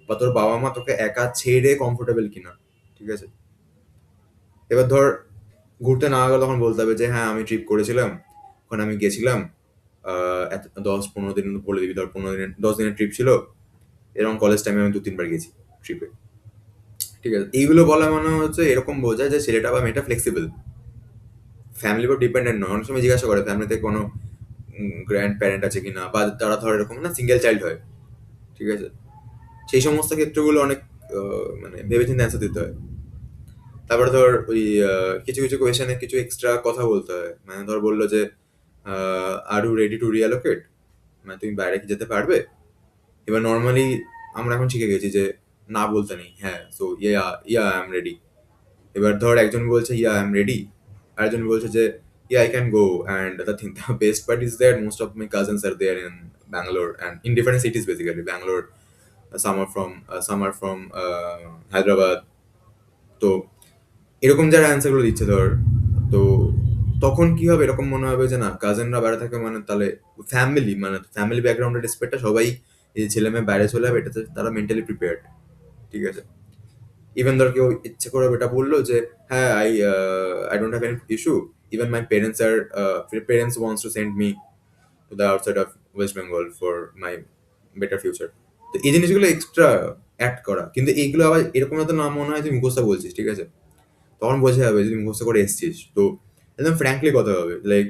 বা তোর বাবা-মা তোকে একা ছেড়ে কমফোর্টেবল কিনা। ঠিক আছে? এবার ধর ঘুরতে না গেলে তখন বলতে হবে যে হ্যাঁ আমি ট্রিপ করেছিলাম, ওখানে আমি গেছিলাম, এত 10-15 দিন বলে দিবি, ধর 15 দিনের 10 দিনের ট্রিপ ছিল, এরকম কলেজ টাইমে আমি 2-3 বার গেছি ট্রিপে। ঠিক আছে? এইগুলো বলা মানে হচ্ছে এরকম বোঝায় যে ছেলেটা বা মেয়েটা ফ্লেক্সিবল, ফ্যামিলির উপর ডিপেন্ডেন্ট নয়। অনেক সময় জিজ্ঞাসা করে ফ্যামিলিতে কোনো গ্র্যান্ড প্যারেন্ট আছে কিনা, বা তারা ধর এরকম না সিঙ্গেল চাইল্ড হয়। ঠিক আছে? সেই সমস্ত ক্ষেত্রগুলো অনেক মানে ভেবেচিন্তে অ্যান্সার দিতে হয়। তারপরে ধর ওই কিছু কিছু কোয়েশনে কিছু এক্সট্রা কথা বলতে হয়, মানে ধর বললো যে আর ইউ রেডি টু রিঅ্যালোকেট, মানে তুমি বাইরে কি যেতে পারবে? এবার নর্মালি আমরা এখন শিখে গেছি যে না বলতে নেই, হ্যাঁ, so yeah yeah I am ready. এবার ধর একজন বলছে ইয়া আই এম রেডি, আরেকজন বলছে যে yeah I can go, and the thing the best part is that most of my cousins are there in Bangalore and in different cities basically Bangalore, some are from Hyderabad. তো এরকম যারা answer গুলো দিচ্ছে ধর, তো তখন কি হবে, এরকম মনে হবে যে না কাজিনরা বাইরে থাকে মানে তাহলে ফ্যামিলি ব্যাকগ্রাউন্ডের রেসপেক্টটা সবাই, এই যে ছেলে মেয়ে বাইরে চলে যাবে এটাতে তারা মেন্টালি প্রিপেয়ার্ড। ঠিক আছে? ইভেন ধর কেউ ইচ্ছে করে এটা বললো যে হ্যাঁ I don't have any issue, even my parents wants to send me to the outside of West Bengal for my better future. তো এই জিনিসগুলো এক্সট্রা অ্যাড করা, কিন্তু এইগুলো আবার এরকম তো না মনে হয় তুই মুখস্থ বলছিস। ঠিক আছে? তখন বোঝা যাবে যদি মুখস্থ করে এসছিস তো একদম ফ্র্যাঙ্কলি কথা হবে, লাইক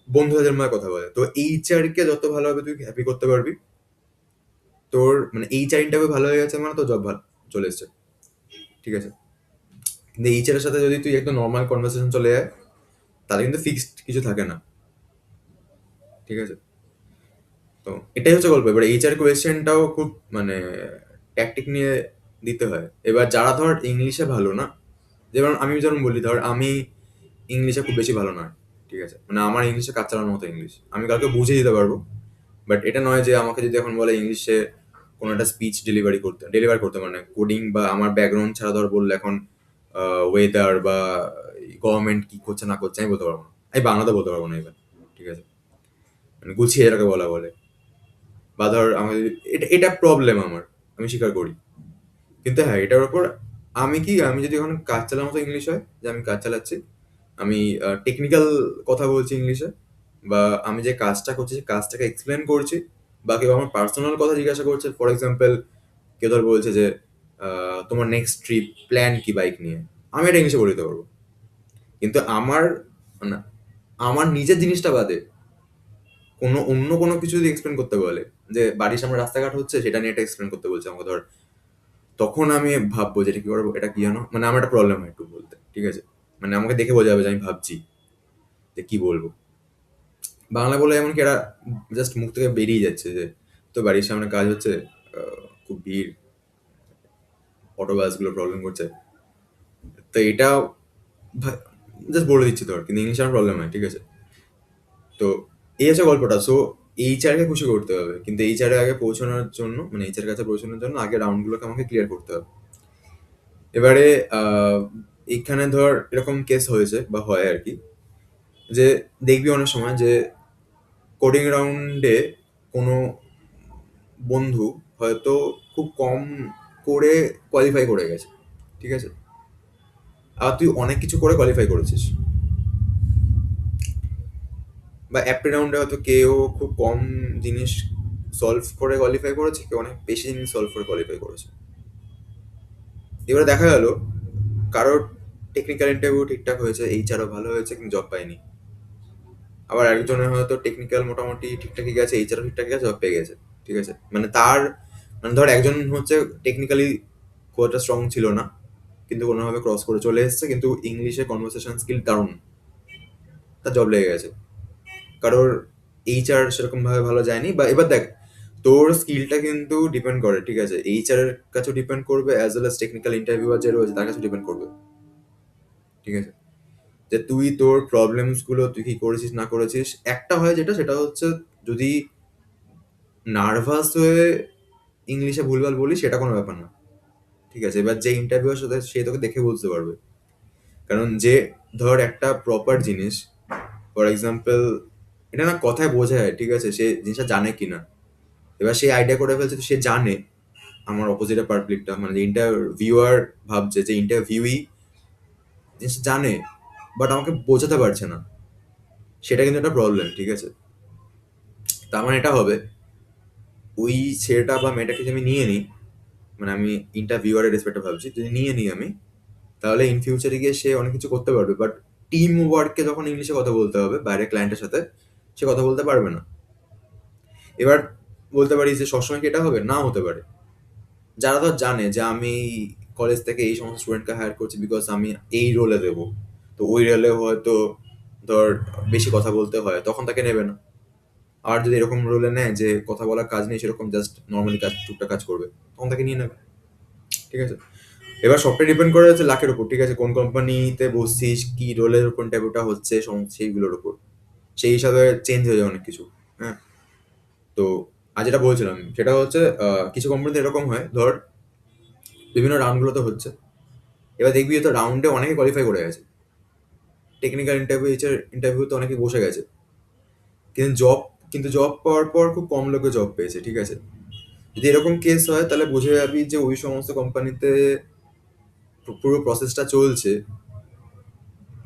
বন্ধুদের মধ্যে কথা বলে। তো এইচআর কে যত ভালোভাবে তুই হ্যাপি করতে পারবি, তোর মানে এইচআর ইন্টারভিউ ভালো হয়ে গেছে মানে তো জব ভালো চলে এসছে। ঠিক আছে? কিন্তু এইচআর এর সাথে যদি তুই একটা নর্মাল কনভারসেশন চলে যায়, তাহলে কিন্তু ফিক্সড কিছু থাকে না। ঠিক আছে? তো এটাই হচ্ছে গল্প। এবার এইচআর কোয়েশ্চেনটাও খুব মানে ট্যাকটিক নিয়ে দিতে হয়। এবার যারা ধর ইংলিশে ভালো না, যেমন বলি ধর আমি ইংলিশে খুব বেশি ভালো নয়। ঠিক আছে? মানে আমার ইংলিশে কাজ চালানোর মতো ইংলিশ, আমি কাউকে বুঝিয়ে দিতে পারবো। বাট এটা নয় যে আমাকে যদি এখন বলে ইংলিশে কোনো একটা স্পিচ ডেলিভার করতে মানে কোডিং বা আমার ব্যাকগ্রাউন্ড ছাড়া ধর বললে এখন ওয়েদার বা গভর্নমেন্ট কি করছে না করছে আমি বলতে পারবো না, আমি বাংলাতে বলতে পারবো না এবার। ঠিক আছে? মানে গুছিয়ে এটাকে বলা বলে, বা ধর আমার এটা এটা প্রবলেম আমার, আমি স্বীকার করি। কিন্তু হ্যাঁ এটার উপর আমি যদি এখন কাজ চালার মতো ইংলিশ হয় যে আমি কাজ চালাচ্ছি, আমি টেকনিক্যাল কথা বলছি ইংলিশে, বা আমি যে কাজটা করছি সেই কাজটাকে এক্সপ্লেন করছি, বা কেউ আমার পার্সোনাল কথা জিজ্ঞাসা করছে, ফর এক্সাম্পল কেউ ধর বলছে যে তোমার নেক্সট ট্রিপ প্ল্যান কি বাইক নিয়ে, আমি এটা ইংলিশে বলে দিতে পারবো। কিন্তু মানে আমার নিজের জিনিসটা বাদে অন্য কোনো কিছু যদি এক্সপ্লেন করতে বলে, যে বাড়ির সামনে রাস্তাঘাট হচ্ছে সেটা নিয়ে এটা এক্সপ্লেন করতে বলছে আমাকে ধর, তখন আমি ভাববো যে এটা কি করবো, এটা কি জানো, মানে আমার একটা প্রবলেম হয় একটু বলতে। ঠিক আছে? মানে আমাকে দেখে বোঝা যাবে যে আমি ভাবছি যে কি বলবো। বাংলা বলে এমনকি এরা জাস্ট মুখ থেকে বেরিয়ে যাচ্ছে যে তো বাড়ির সামনে কাজ হচ্ছে, খুব ভিড়, অটো বাসগুলো প্রবলেম করছে। তো এটা জাস্ট বলে দিচ্ছি তোর, কিন্তু ইংলিশ আমার প্রবলেম হয়। ঠিক আছে? তো এই হচ্ছে গল্পটা। সো এইচআর কে খুশি করতে হবে, কিন্তু এইচআর এর আগে পৌঁছানোর জন্য, মানে এইচআর কাছে পৌঁছানোর জন্য আগে রাউন্ডগুলোকে আমাকে ক্লিয়ার করতে হবে। এবারে এখানে ধর এরকম কেস হয়েছে বা হয় আর কি, যে দেখবি অনেক সময় যে কোডিং রাউন্ডে কোনো বন্ধু হয়তো খুব কম করে কোয়ালিফাই করে গেছে। ঠিক আছে? আর তুই অনেক কিছু করে কোয়ালিফাই করেছিস, বা অ্যাপটি রাউন্ডে হয়তো কেউ খুব কম জিনিস সলভ করে কোয়ালিফাই করেছে, কেউ অনেক বেশি জিনিস সলভ করে কোয়ালিফাই করেছে। এবারে দেখা গেল কারোর টেকনিক্যাল ইন্টারভিউ ঠিকঠাক হয়েছে, এইচআরও ভালো হয়েছে, কিন্তু জব পায়নি। আবার একজনের হয়তো টেকনিক্যাল মোটামুটি ঠিকঠাকই গেছে, এইচআরও ঠিকঠাক গেছে, জব পেয়ে গেছে। ঠিক আছে, মানে তার, মানে ধর একজন হচ্ছে টেকনিক্যালি খুব একটা স্ট্রং ছিল না, কিন্তু কোনোভাবে ক্রস করে চলে এসেছে, কিন্তু ইংলিশে কনভারসেশন স্কিল দারুণ, তার জব লেগে গেছে। কারোর এইচআর সেরকম ভাবে ভালো যায়নি। বা এবার দেখ, তোর স্কিলটা কিন্তু ডিপেন্ড করে, ঠিক আছে, এইচআর এর কাছেও ডিপেন্ড করবে, as well as technical interviewer যে রয়েছে তার কাছে ডিপেন্ড করবে। ঠিক আছে, যে তুই তোর প্রবলেমস গুলো তুই কি করেছিস না করেছিস। একটা হয় যেটা, সেটা হচ্ছে যদি নার্ভাস হয়ে ইংলিশে ভুলভাল বলিস, সেটা কোনো ব্যাপার না। ঠিক আছে, এবার যে ইন্টারভিউয়ের সাথে সে তোকে দেখে বুঝতে পারবে। কারণ যে, ধর একটা প্রপার জিনিস, ফর এক্সাম্পল, এটা না কথায় বোঝা যায়, ঠিক আছে, সে জিনিসটা জানে কিনা। এবার সে আইডিয়া করে ফেলছে, তো সে জানে আমার অপোজিটে পাবলিকটা, মানে ইন্টারভিউয়ার ভাবছে যে ইন্টারভিউই জিনিসটা জানে, বাট আমাকে বোঝাতে পারছে না, সেটা কিন্তু একটা প্রবলেম। ঠিক আছে, তার মানে এটা হবে, ওই ছেলেটা বা মেয়েটাকে যদি আমি নিয়ে নিই, মানে আমি ইন্টারভিউয়ারের রেসপেক্টে ভাবছি, যদি নিয়ে নিই আমি, তাহলে ইন ফিউচারে গিয়ে সে অনেক কিছু করতে পারবে। বাট টিম ওয়ার্ককে যখন ইংলিশে কথা বলতে হবে বাইরে ক্লায়েন্টের সাথে, সে কথা বলতে পারবে না। এবার বলতে পারি যে সবসময় কি এটা হবে, না হতে পারে। যারা ধর জানে যে আমি কলেজ থেকে এই সমস্ত স্টুডেন্টকে হায়ার করছি বিকজ আমি এই রোলে দেবো, তো ওই রোলে হয়তো ধর বেশি কথা বলতে হয়, তখন তাকে নেবে না। আর যদি এরকম রোলে নেয় যে কথা বলার কাজ নেই, সেরকম জাস্ট নর্মালি কাজ, টুকটাক কাজ করবে, তখন তাকে নিয়ে নেবে। ঠিক আছে, এবার সবটাই ডিপেন্ড করে হচ্ছে লাখের উপর। ঠিক আছে, কোন কোম্পানিতে বসছিস, কি রোলের উপর ইন্টারভিউটা হচ্ছে, সেইগুলোর উপর, সেই হিসাবে চেঞ্জ হয়ে যায় অনেক কিছু। হ্যাঁ, তো আজ যেটা বলছিলাম সেটা হচ্ছে, কিছু কোম্পানিতে এরকম হয়, ধর বিভিন্ন রাউন্ডগুলোতে হচ্ছে, এবার দেখবি তো রাউন্ডে অনেকে কোয়ালিফাই করে গেছে, টেকনিক্যাল ইন্টারভিউ, এইচআর ইন্টারভিউ তো অনেকে বসে গেছে, কিন্তু জব, কিন্তু জব পাওয়ার পর খুব কম লোকে জব পেয়েছে। ঠিক আছে, যদি এরকম কেস হয় তাহলে বুঝে যাবি যে ওই সমস্ত কোম্পানিতে পুরো প্রসেসটা চলছে,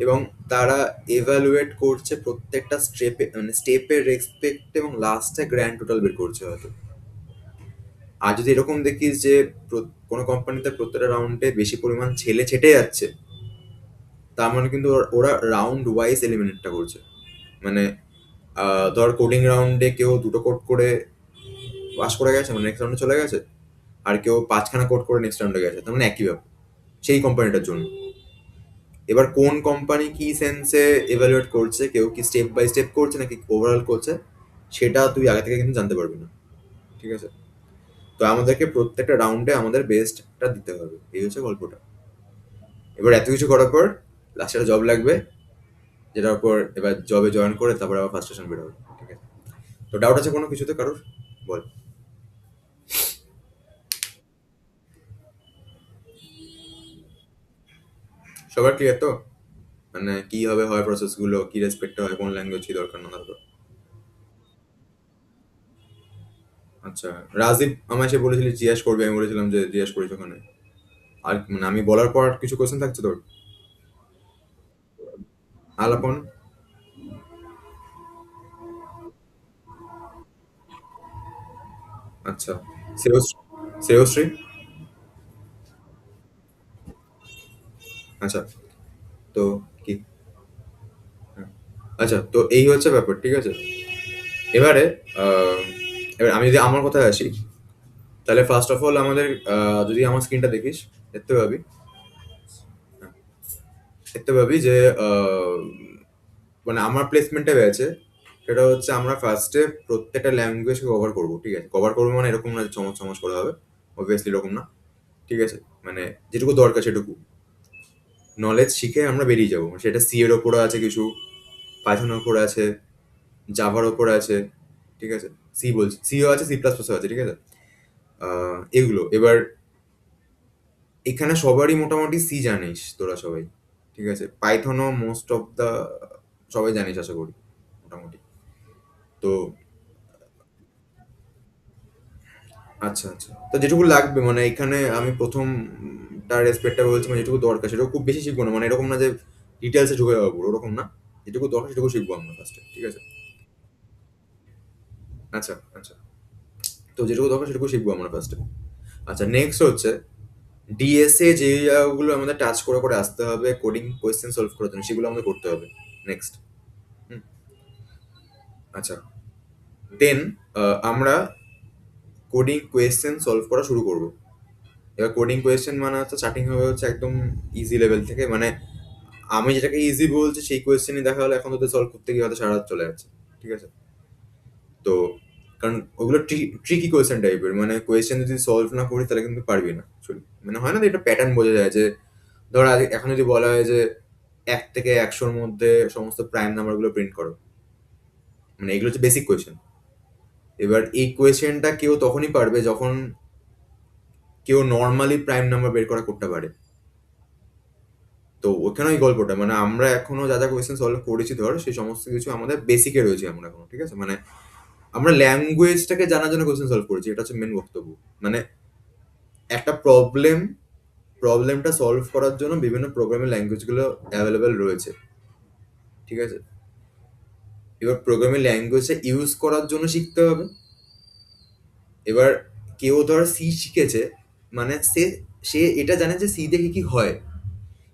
এবং তারা এভালুয়েট করছে প্রত্যেকটা স্টেপে, মানে স্টেপের রেসপেক্ট, এবং লাস্টে গ্র্যান্ড টোটাল বের করছে হয়তো। আর যদি এরকম দেখিস যে কোনো কোম্পানিতে প্রত্যেকটা রাউন্ডে বেশি পরিমাণ ছেলে ছেটে যাচ্ছে, তার মানে কিন্তু ওরা রাউন্ড ওয়াইজ এলিমিনেটটা করছে। মানে ধর কোডিং রাউন্ডে কেউ দুটো কোড করে পাস করে গেছে, মানে নেক্সট রাউন্ডে চলে গেছে, আর কেউ পাঁচখানা কোড করে নেক্সট রাউন্ডে গেছে, তার মানে একই ব্যাপার সেই কোম্পানিটার জন্য। এবার কোন কোম্পানি কি সেন্সে এভালুয়েট করছে, কেউ কি স্টেপ বাই স্টেপ করছে নাকি ওভারঅল করছে, সেটা তুই আগে থেকে কিন্তু জানতে পারবি না। ঠিক আছে, তো আমাদেরকে প্রত্যেকটা রাউন্ডে আমাদের বেস্টটা দিতে হবে, এই হচ্ছে গল্পটা। এবার এত কিছু করার পর লাস্টে একটা জব লাগবে, যেটার উপর এবার জবে জয়েন করে তারপর আবার ফার্স্ট স্টেশন বেরোবে। ঠিক আছে, তো ডাউট আছে কোনো কিছুতে কারোর? বল। সবার ক্লিয়ার তো? মানে কি হবে, হয় প্রসেস গুলো কি, রেসপেক্ট হয়, কোন ল্যাঙ্গুয়েজ কি দরকার না দরকার। আচ্ছা, রাজদীপ আমায় সে বলেছিলি জিজ্ঞেস করবি, আমি বলেছিলাম যে জিজ্ঞেস করিস ওখানে। আর মানে আমি বলার পর কিছু কোশ্চেন থাকছে তোর? আলাপন? আচ্ছা, শ্রেয়স, শ্রেয়শ্রী? আচ্ছা, তো কি, হ্যাঁ। আচ্ছা, তো এই হচ্ছে ব্যাপার। ঠিক আছে, এবারে আহ, এবার আমি যদি আমার কথায় আসি, তাহলে ফার্স্ট অফ অল আমাদের, যদি আমার স্ক্রিনটা দেখিস, দেখতে পাবি, হ্যাঁ, দেখতে পাবি যে আহ, মানে আমার প্লেসমেন্টে হয়েছে, সেটা হচ্ছে আমরা ফার্স্টে প্রত্যেকটা ল্যাঙ্গুয়েজকে কভার করবো। ঠিক আছে, কভার করবো মানে এরকম না যে চমৎ চমৎ করে হবে, অবভিয়াসলি এরকম না। ঠিক আছে, মানে যেটুকু দরকার সেটুকু নলেজ শিখে আমরা বেরিয়ে যাবো। সেটা সি এর ওপরে আছে কিছু, পাইথনের ওপরে আছে, জাভার ওপরে আছে। ঠিক আছে, সি বলছি, সিও আছে, সি প্লাস প্লাসও আছে। ঠিক আছে, এগুলো এবার এখানে সবারই মোটামুটি সি জানিস তোরা সবাই। ঠিক আছে, পাইথনও মোস্ট অফ দা সবাই জানিস আশা করি মোটামুটি। তো আচ্ছা আচ্ছা, তো যেটুকু লাগবে, মানে এখানে আমি প্রথমটা রেসপেক্টটা বলছি, মানে যেটুকু দরকার সেটুকু খুব বেশি শিখবো না, মানে এরকম না যে ডিটেলসে ঢুকে যাবো পুরো, ওরকম না। যেটুকু দরকার সেটুকু শিখবো আমরা ফার্স্টে। ঠিক আছে, আচ্ছা আচ্ছা, তো যেটুকু দরকার সেটুকু শিখবো আমরা ফার্স্টে। আচ্ছা, নেক্সট হচ্ছে ডিএসএ যে জায়গাগুলো আমাদের টাচ করে করে আসতে হবে কোডিং কোয়েশ্চেন সলভ করার জন্য, সেগুলো আমাদের করতে হবে নেক্সট। আচ্ছা, দেন আমরা কোডিং কোয়েশ্চেন সলভ করা শুরু করব। এবার কোডিং কোয়েশ্চেন মানে হচ্ছে স্টার্টিং হবে হচ্ছে একদম ইজি লেভেল থেকে, মানে আমি যেটাকে ইজি বলছি সেই কোয়েশ্চেনই দেখা হলে এখন তোদের সলভ করতে গিয়ে হয়তো সারা রাত চলে যাচ্ছে, ঠিক আছে? তো কারণ ওগুলো ট্রিকি কোয়েশ্চেন টাইপের, মানে কোয়েশ্চেন যদি সলভ না করি তাহলে কিন্তু পারবি না actually। মানে হয় না যে এটা প্যাটার্ন বোঝা যায় যে ধর আজ এখন যদি বলা হয় যে 1 থেকে 100-র মধ্যে সমস্ত প্রাইম নাম্বারগুলো প্রিন্ট করো, মানে এগুলো হচ্ছে বেসিক কোয়েশ্চেন। এবার এই কোয়েশ্চেনটা কেউ তখনই পারবে যখন কেউ নর্মালি প্রাইম নাম্বার বের করা করতে পারে। তো ওখানে ওই গল্পটা, মানে আমরা এখনো যা যা কোয়েশ্চেন সলভ করেছি ধর সেই সমস্ত কিছু আমাদের বেসিকে রয়েছে আমরা এখনো, ঠিক আছে? মানে আমরা ল্যাঙ্গুয়েজটাকে জানার জন্য কোয়েশ্চেন সলভ করেছি, এটা হচ্ছে মেন বক্তব্য। মানে একটা প্রবলেমটা সলভ করার জন্য বিভিন্ন প্রোগ্রামিং ল্যাঙ্গুয়েজগুলো অ্যাভেলেবেল রয়েছে, ঠিক আছে? এবার প্রোগ্রামিং ল্যাঙ্গুয়েজটা ইউজ করার জন্য শিখতে হবে। এবার কেউ ধর সি শিখেছে, মানে সে সে এটা জানে যে সি দেখে কি হয়,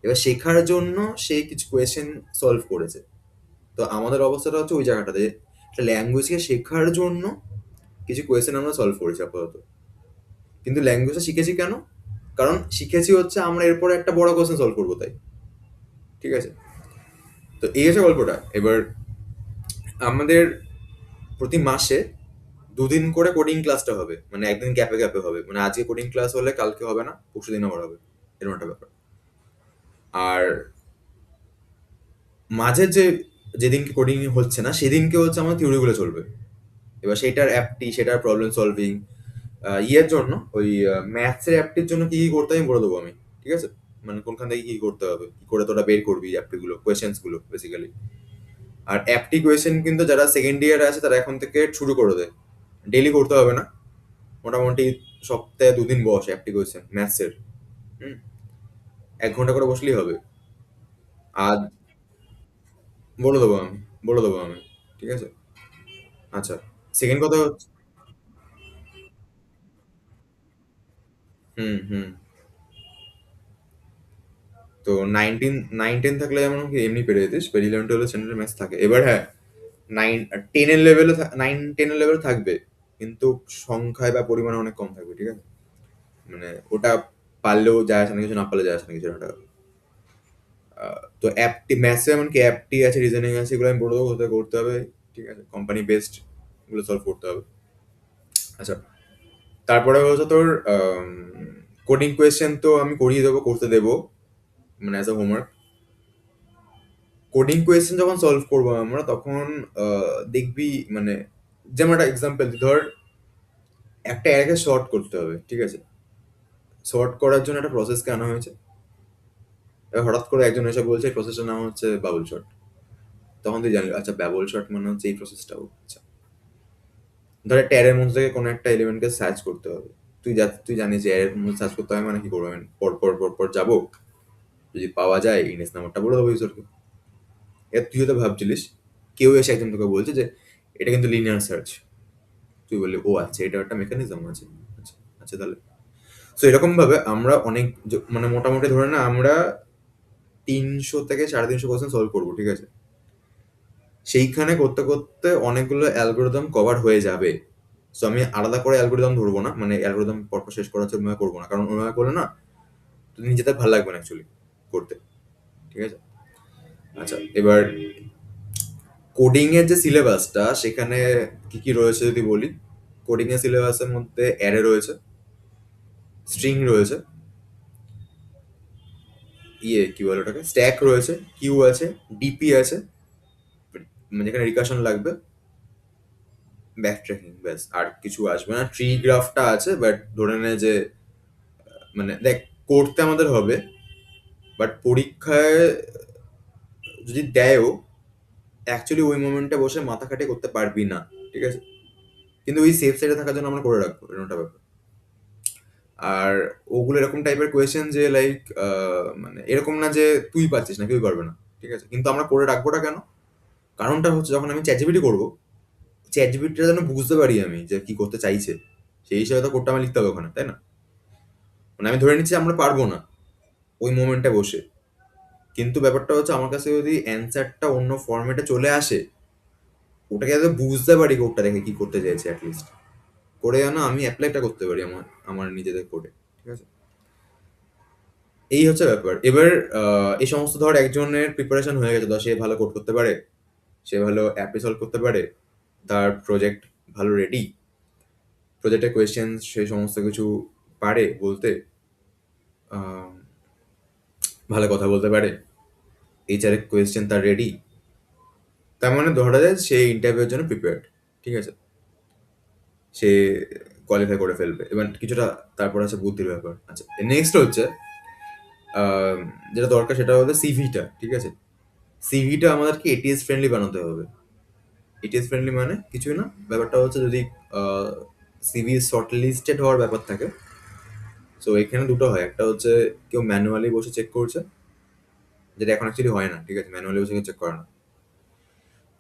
এবার শেখার জন্য সে কিছু কোয়েশ্চেন সলভ করেছে। তো আমাদের অবস্থাটা হচ্ছে ওই জায়গাটাতে, একটা ল্যাঙ্গুয়েজকে শেখার জন্য কিছু কোয়েশ্চেন আমরা সলভ করেছি আপাতত। কিন্তু ল্যাঙ্গুয়েজটা শিখেছি কেন? কারণ শিখেছি হচ্ছে আমরা এরপরে একটা বড় কোয়েশ্চেন সলভ করবো তাই, ঠিক আছে? তো এই হচ্ছে গল্পটা। এবার আমাদের প্রতি মাসে 2 দিন করে কোডিং ক্লাসটা হবে, মানে একদিন গ্যাপে গ্যাপে হবে, মানে আজকে কোডিং ক্লাস হলে কালকে হবে না, পরশু দিন আবার হবে, এরকম একটা ব্যাপার। আর মাঝে যেদিনকে কোডিং হচ্ছে না সেদিনকে হচ্ছে আমার থিওরিগুলো চলবে। এবার সেটার অ্যাপটি, সেটার প্রবলেম সলভিং, ইয়ের জন্য ওই ম্যাথসের অ্যাপটির জন্য কি কি করতে আমি বলে দেবো আমি, ঠিক আছে? মানে কোনখান থেকে কি করতে হবে, কি করে তোরা বের করবি অ্যাপটিগুলো, কোয়েশ্চেন্স গুলো বেসিক্যালি। আর অ্যাপটি কোয়েশ্চেন কিন্তু যারা সেকেন্ড ইয়ারে আছে তারা এখন থেকে শুরু করে দেয়, ডেইলি করতে হবে না, মোটামুটি সপ্তাহে 2 দিন বসে অ্যাপটি কোয়েশ্চেন ম্যাথসের। হুম, 1 ঘন্টা করে বসলেই হবে। আর বলে দেবো আমি, বলে দেবো আমি, ঠিক আছে? আচ্ছা, সেকেন্ড কথা হচ্ছে, হুম হুম, তো 9-10 থাকলে যেমন কি এমনি পেরে যেতিস, পেরি 11-12 স্ট্যান্ডার্ড ম্যাথস থাকে। এবার হ্যাঁ, 9-10 এর লেভেলে থাকবে, কিন্তু সংখ্যায় বা পরিমাণে অনেক কম থাকবে, ঠিক আছে? মানে ওটা পারলেও যায় আসে না কিছু, না পারলে যায় আসে না কিছু, ওটা। তো অ্যাপটি ম্যাথসে এমনকি অ্যাপটি আছে, রিজনিং আছে, এগুলো আমি বলে দেবো কোথায় করতে হবে, ঠিক আছে? কোম্পানি বেসড এগুলো সলভ করতে হবে। আচ্ছা, তারপরে হচ্ছে তোর কোডিং কোয়েশ্চেন তো আমি করিয়ে দেবো, করতে দেবো, মানে as a homework. Coding question যখন সলভ করবো আমরা তখন দেখবি, মানে যেমন একটা এক্সাম্পল ধর, একটা অ্যারেকে শর্ট করতে হবে, ঠিক আছে? শর্ট করার জন্য একটা প্রসেসকে আনা হয়েছে। এবার হঠাৎ করে একজন এসে বলছে এই প্রসেসটার নাম হচ্ছে বাবল শর্ট। তখন তুই জানলি আচ্ছা বাবল শর্ট মানে হচ্ছে এই প্রসেসটা। আচ্ছা, ধর একটা অ্যারের মধ্যে থেকে কোনো একটা এলিমেন্টকে সার্চ করতে হবে। তুই জানিস যে অ্যারের মধ্যে সার্চ করতে হয় মানে কি করবো, আমি পর পর পর পর যাবো, যদি পাওয়া যায় ইন্ডেক্স নাম্বারটা বলে দেবো ইউজারকে। এবার তুই হয়তো ভাবছিলিস, কেউ এসে একজন তোকে বলছে যে এটা কিন্তু লিনিয়ার সার্চ। তুই বললি ও আচ্ছা, এটা একটা মেকানিজম আছে। আচ্ছা আচ্ছা, তাহলে সো এরকম ভাবে আমরা অনেক মানে মোটামুটি ধরে না আমরা 300 থেকে 350 কোশ্চেন সলভ করবো, ঠিক আছে? সেইখানে করতে করতে অনেকগুলো অ্যালগোরিদম কভার হয়ে যাবে। সো আমি আলাদা করে অ্যালগোরিদম ধরবো না, মানে অ্যালগোরিদম পরপর শেষ করা হচ্ছে ওইভাবে করবো না, কারণ ওইভাবে করলে না তো নিজেদের ভালো লাগবে না অ্যাকচুয়ালি করতে, ঠিক আছে? আচ্ছা, এবার কোডিং এর যে সিলেবাসটা সেখানে কি কি রয়েছে যদি বলি। কোডিং এর সিলেবাসের মধ্যে অ্যারে রয়েছে, স্ট্রিং রয়েছে, কি বলে ওটাকে, স্ট্যাক রয়েছে, কিউ আছে, ডিপি আছে, মানে যেখানে রিকার্শন লাগবে, ব্যাক ট্র্যাকিং, ব্যাস আর কিছু আসবে না। ট্রি গ্রাফটা আছে, বাট ধরে নে যে মানে দেখ করতে আমাদের হবে, বাট পরীক্ষায় যদি দেয়ও অ্যাকচুয়ালি ওই মোমেন্টে বসে মাথা খাটিয়ে করতে পারবি না, ঠিক আছে? কিন্তু ওই সেফ সাইডে থাকার জন্য আমরা করে রাখবো, এরকমটা ব্যাপার। আর ওগুলো এরকম টাইপের কোয়েশ্চেন যে লাইক মানে এরকম না যে তুই পারছিস না কেউ পারবে না, ঠিক আছে? কিন্তু আমরা করে রাখবোটা কেন? কারণটা হচ্ছে যখন আমি চ্যাট করবো, চ্যাট যেন বুঝতে পারি আমি যে কি করতে চাইছে, সেই হিসাবে তো কোডটা আমার লিখতে হবে ওখানে, তাই না? মানে আমি ধরে নিচ্ছি আমরা পারবো না ওই মোমেন্টে বসে, কিন্তু ব্যাপারটা হচ্ছে আমার কাছে যদি অ্যান্সারটা অন্য ফরম্যাটে চলে আসে, ওটাকে যাতে বুঝতে পারি কোডটা দেখে কি করতে চাইছে অ্যাটলিস্ট, করে যেন আমি অ্যাপ্লাইটা করতে পারি আমার আমার নিজেদের কোডে। ঠিক আছে, এই হচ্ছে ব্যাপার। এবার এই সমস্ত ধর একজনের প্রিপারেশন হয়ে গেছে, ধর সে ভালো কোড করতে পারে, সে ভালো অ্যাপে সলভ করতে পারে, তার প্রজেক্ট ভালো রেডি, প্রজেক্টের কোয়েশ্চেন সে সমস্ত কিছু পারে বলতে, আহ, ভালো কথা বলতে পারে, এইচআর এর কোয়েশ্চেন তার রেডি, তার মানে ধরা যায় সে ইন্টারভিউর জন্য প্রিপেয়ার্ড। ঠিক আছে, সে কোয়ালিফাই করে ফেলবে। এবার কিছুটা তারপর আছে বুদ্ধির ব্যাপার। আচ্ছা, নেক্সট হচ্ছে আহ, যেটা দরকার সেটা হলো সিভিটা। ঠিক আছে, সিভিটা আমাদেরকে এটিএস ফ্রেন্ডলি বানাতে হবে। এটিএস ফ্রেন্ডলি মানে কিছুই না, ব্যাপারটা হচ্ছে যদি সিভি শর্ট লিস্টেড হওয়ার ব্যাপার থাকে, সো এখানে দুটো হয়, একটা হচ্ছে কেউ ম্যানুয়ালি বসে চেক করছে, যেটা এখন অ্যাকচুয়ালি হয় না। ঠিক আছে, ম্যানুয়ালি বসে চেক করে না।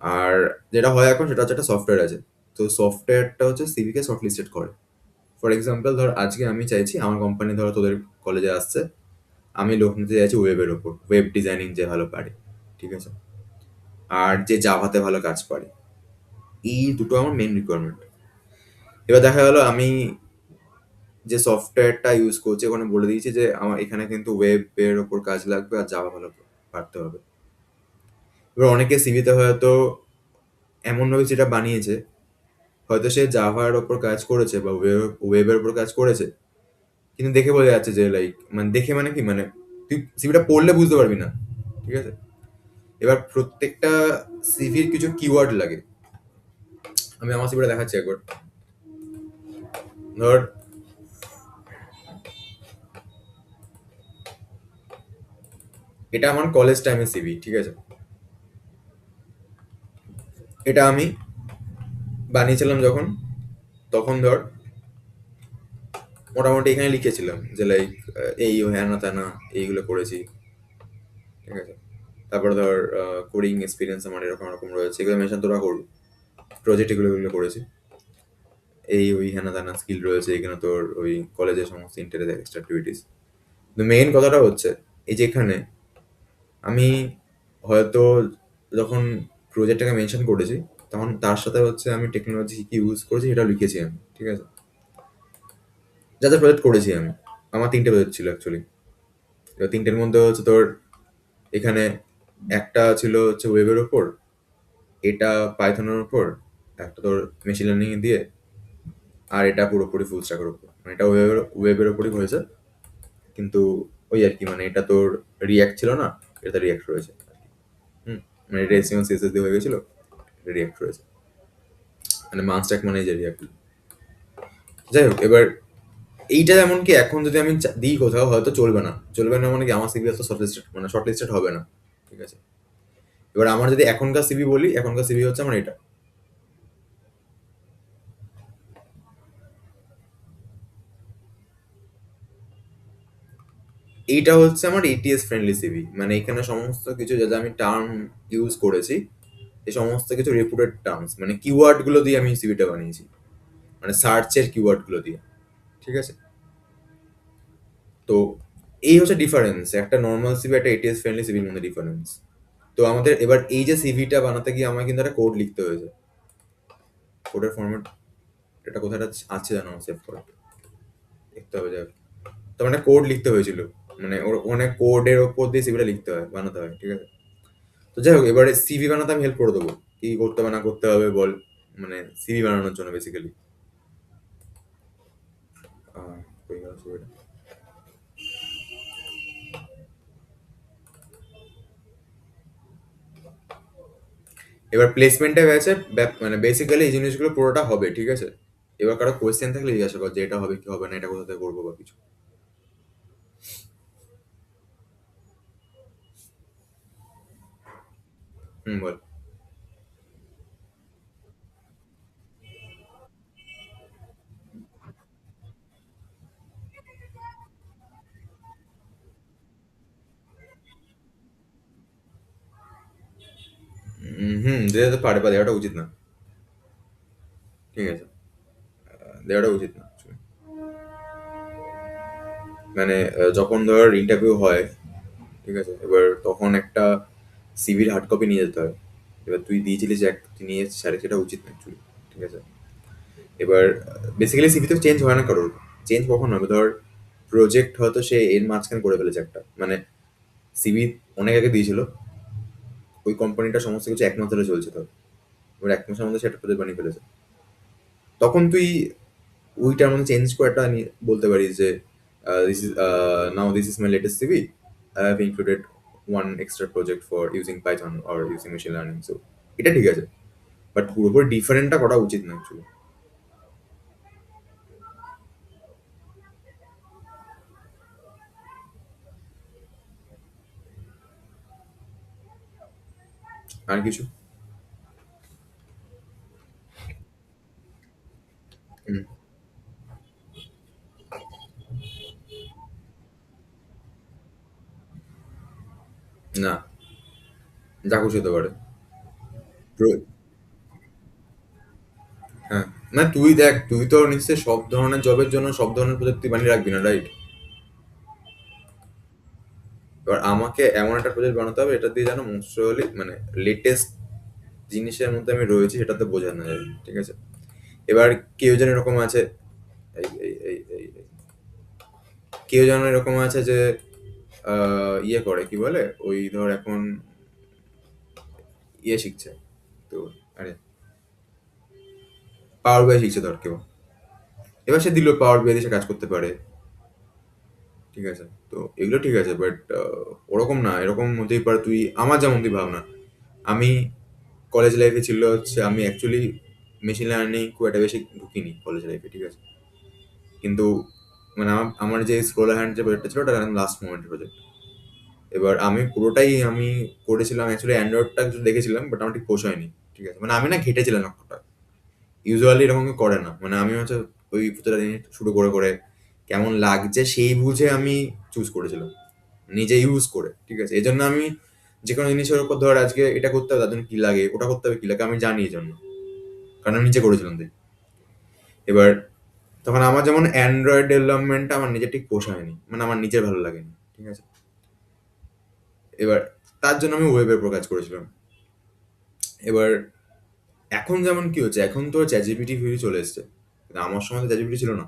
আর যেটা হয় এখন সেটা হচ্ছে একটা সফটওয়্যার আছে, তো সফটওয়্যারটা হচ্ছে সিভিকে শর্ট লিস্টেড করে। ফর এক্সাম্পল ধর আজকে আমি চাইছি আমার কোম্পানি ধরো তোদের কলেজে আসছে, আমি লোক নিতে চাইছি ওয়েবের ওপর, ওয়েব ডিজাইনিং যে ভালো পারে। ঠিক আছে, আর যে জাভাতে ভালো কাজ পারে, এই দুটো আমার মেন রিকোয়ারমেন্ট। এবার দেখা গেলো আমি যে সফটওয়্যারটা ইউজ করছি ওখানে বলে দিয়েছি যে আমার এখানে কিন্তু ওয়েবের ওপর কাজ লাগবে আর জাভা ভালো পারতে হবে। এবার অনেকে সিভিতে হয়তো এমনভাবে সেটা বানিয়েছে, হয়তো সে জাভার ওপর কাজ করেছে বা ওয়েবের ওপর কাজ করেছে, কিন্তু দেখে বোঝা যাচ্ছে যে লাইক মানে দেখে মানে কি মানে তুই সিভিটা পড়লে বুঝতে পারবি না। ঠিক আছে, এবার প্রত্যেকটা সিভির কিছু কিওয়ার্ড লাগে। আমি আমার সিভিটা দেখাচ্ছি একবার। ধর এটা আমার কলেজ টাইমের সিভি। ঠিক আছে, এটা আমি বানিয়েছিলাম যখন, তখন ধর মোটামুটি এখানে লিখেছিলাম যে লাইক এই হ্যানা ত্যানা এইগুলো করেছি। ঠিক আছে, তারপরে ধর কোডিং এক্সপিরিয়েন্স আমার এরকম এরকম রয়েছে, এগুলো মেনশন তোরা করবি, প্রজেক্ট এগুলো এগুলো করেছি, এই ওই হ্যানা ত্যানা স্কিল রয়েছে এখানে তোর ওই কলেজের সমস্ত ইন্টারেস্ট এক্সট্রা অ্যাক্টিভিটিস। কিন্তু মেইন কথাটা হচ্ছে এই যে এখানে আমি হয়তো যখন প্রজেক্টটাকে মেনশন করেছি, তখন তার সাথে হচ্ছে আমি টেকনোলজি কি ইউজ করেছি সেটা লিখেছি আমি। ঠিক আছে, যা যা প্রজেক্ট করেছি আমি, আমার তিনটে প্রজেক্ট ছিল অ্যাকচুয়ালি। এবার তিনটের মধ্যে হচ্ছে তোর এখানে একটা ছিল হচ্ছে ওয়েবের ওপর, এটা পাইথনের উপর, একটা তোর মেশিন লার্নিং দিয়ে, আর এটা পুরোপুরি ফুল স্ট্যাকের উপর। মানে এটা ওয়েবের ওপরই হয়েছে, কিন্তু ওই আর কি মানে এটা তোর রিয়াক্ট ছিল না, এটা রিয়াক্ট রয়েছে। হুম, মানে এটা এসিএম সিএসএস দিয়ে হয়ে গেছিল, এটা রিয়াক্ট রয়েছে, মানে মান স্ট্যাক মানে যে রিয়াক্ট। যাই হোক, এবার এইটা এমনকি এখন যদি আমি দিই কোথাও হয়তো চলবে না, চলবে না মানে কি আমার সিভি তো শর্ট লিস্টেড মানে শর্ট লিস্টেড হবে না। ঠিক আছে, এবার আমার যদি এখনকার সিভি বলি, এখনকার সিভি হচ্ছে আমার এটা। এইটা হচ্ছে আমার এটিএস ফ্রেন্ডলি সিভি, মানে এখানে সমস্ত কিছু যা যা আমি টার্ম ইউজ করেছি, এই সমস্ত কিছু রেপুটেড টার্মস মানে কিওয়ার্ড গুলো দিয়ে আমি সিভিটা বানিয়েছি, মানে সার্চের কিওয়ার্ড গুলো দিয়ে। ঠিক আছে, তো এই হচ্ছে ডিফারেন্স একটা নর্মাল সিভি একটা এটিএস ফ্রেন্ডলি সিভির মধ্যে ডিফারেন্স। তো আমাদের এবার এই যে সিভিটা বানাতে গিয়ে আমার কিন্তু একটা কোড লিখতে হয়েছে, কোডের ফরম্যাট এটা কোথায় আছে জানো সেভ করা, লিখতে হবে যাবে, তো মানে কোড লিখতে হয়েছিল, মানে ওর অনেক কোডের ওপর দিয়ে সিভিটা লিখতে হয় বানাতে হয়। ঠিক আছে, তো যাই হোক, এবারে সিভি বানাতে আমি হেল্প করে দেবো, কি করতে হবে না করতে হবে বল, মানে সিভি বানানোর জন্য বেসিক্যালি। এবার প্লেসমেন্টে হয়েছে মানে বেসিক্যালি এই জিনিসগুলো পুরোটা হবে। ঠিক আছে, এবার কারো কোয়েশ্চেন থাকলে জিজ্ঞাসা কর যে এটা হবে কি হবে না, এটা কোথা থেকে করবো বা কিছু। হুম, বল। হুম, যেতে পারে বা দেওয়াটা উচিত না। ঠিক আছে, দেওয়াটা উচিত না actually। মানে যখন ধর ইন্টারভিউ হয়, ঠিক আছে, এবার তখন একটা সিভির হার্ড কপি নিয়ে যেতে হয়। এবার তুই দিয়েছিলিস যে তুই নিয়ে এসেছিস, আরে সেটা উচিত না অ্যাকচুয়ালি, ঠিক আছে। এবার বেসিক্যালি সিভি তো চেঞ্জ হয় না কারোর। চেঞ্জ কখন হবে, ধর প্রজেক্ট হয়তো সে এর মাঝখানে করে ফেলেছে একটা, মানে সিভি অনেক আগে দিয়েছিল, ওই কোম্পানিটা সমস্ত কিছু এক মাস ধরে চলছে, তো এবার এক মাসের মধ্যে সে একটা প্রজেক্ট বানিয়ে ফেলেছে, তখন তুই ওইটার মধ্যে চেঞ্জ করে একটা বলতে পারিস যে this is now this is my latest CV, I have included one extra project for using Python or using machine learning, so এটা ঠিক আছে। বাট পুরোপুরি ডিফারেন্টটা করা উচিত না অ্যাকচুয়ালি। আর কিছু? হুম, না, যা খুশি হতে পারে। প্র- হ্যাঁ, না তুই দেখ, তুই তো নিশ্চয়ই সব ধরনের জবের জন্য সব ধরনের প্রযুক্তি বানিয়ে রাখবি না, রাইট? এবার আমাকে এমন একটা প্রজেক্ট বানাতে হবে এটা দিয়ে যেন মোস্ট মানে লেটেস্ট জিনিসের মধ্যে আমি রয়েছি সেটাতে বোঝানো যায়, ঠিক আছে। এবার কেউ যেন এরকম আছে, এই কেউ যেন এরকম আছে যে ইয়ে করে, কি বলে, ওই ধর এখন ইয়ে শিখছে, তো আরে পাওয়ার বিআই শিখছে ধর কেউ, এবার সে দিল পাওয়ার বিআই দিয়ে সে কাজ করতে পারে, ঠিক আছে। তো এগুলো ঠিক আছে, বাট ওরকম না, এরকম হতেই পারে তুই আমার যেমন তুই ভাব না, আমি কলেজ লাইফে ছিল হচ্ছে আমি অ্যাকচুয়ালি মেশিন লার্নিং খুব একটা বেশি ঢুকিনি কলেজ লাইফে, ঠিক আছে। কিন্তু মানে আমার যে স্ক্রোলার হ্যান্ড যে প্রজেক্টটা ছিল ওটা লাস্ট মোমেন্টের প্রজেক্ট। এবার আমি পুরোটাই আমি করেছিলাম অ্যাকচুয়ালি অ্যান্ড্রয়েডটা কিছু দেখেছিলাম, বাট আমার ঠিক পোষায়নি, ঠিক আছে। মানে আমি না ঘেটেছিলাম একটা, ইউজুয়ালি এরকম কেউ করে না, মানে আমি হচ্ছে ওই প্রতিটা জিনিস শুরু করে করে কেমন লাগছে সেই বুঝে আমি চুজ করেছিলাম, নিজে ইউজ করে, ঠিক আছে। এই জন্য আমি যে কোনো জিনিসের উপর ধর আজকে এটা করতে হবে তার জন্য কি লাগে, ওটা করতে হবে কি লাগে, আমি জানি এই জন্য, কারণ আমি নিজে করেছিলাম তাই। এবার তখন আমার যেমন অ্যান্ড্রয়েড ডেভেলপমেন্টটা আমার নিজের ঠিক পোষায়নি, মানে আমার নিজের ভালো লাগেনি, ঠিক আছে। এবার তার জন্য আমি ওয়েবের উপর কাজ করেছিলাম। এবার এখন যেমন কি হচ্ছে, এখন তো চ্যাটজিপিটি ফিরি চলে এসছে, কিন্তু আমার সময় তো চ্যাটজিপিটি ছিল না।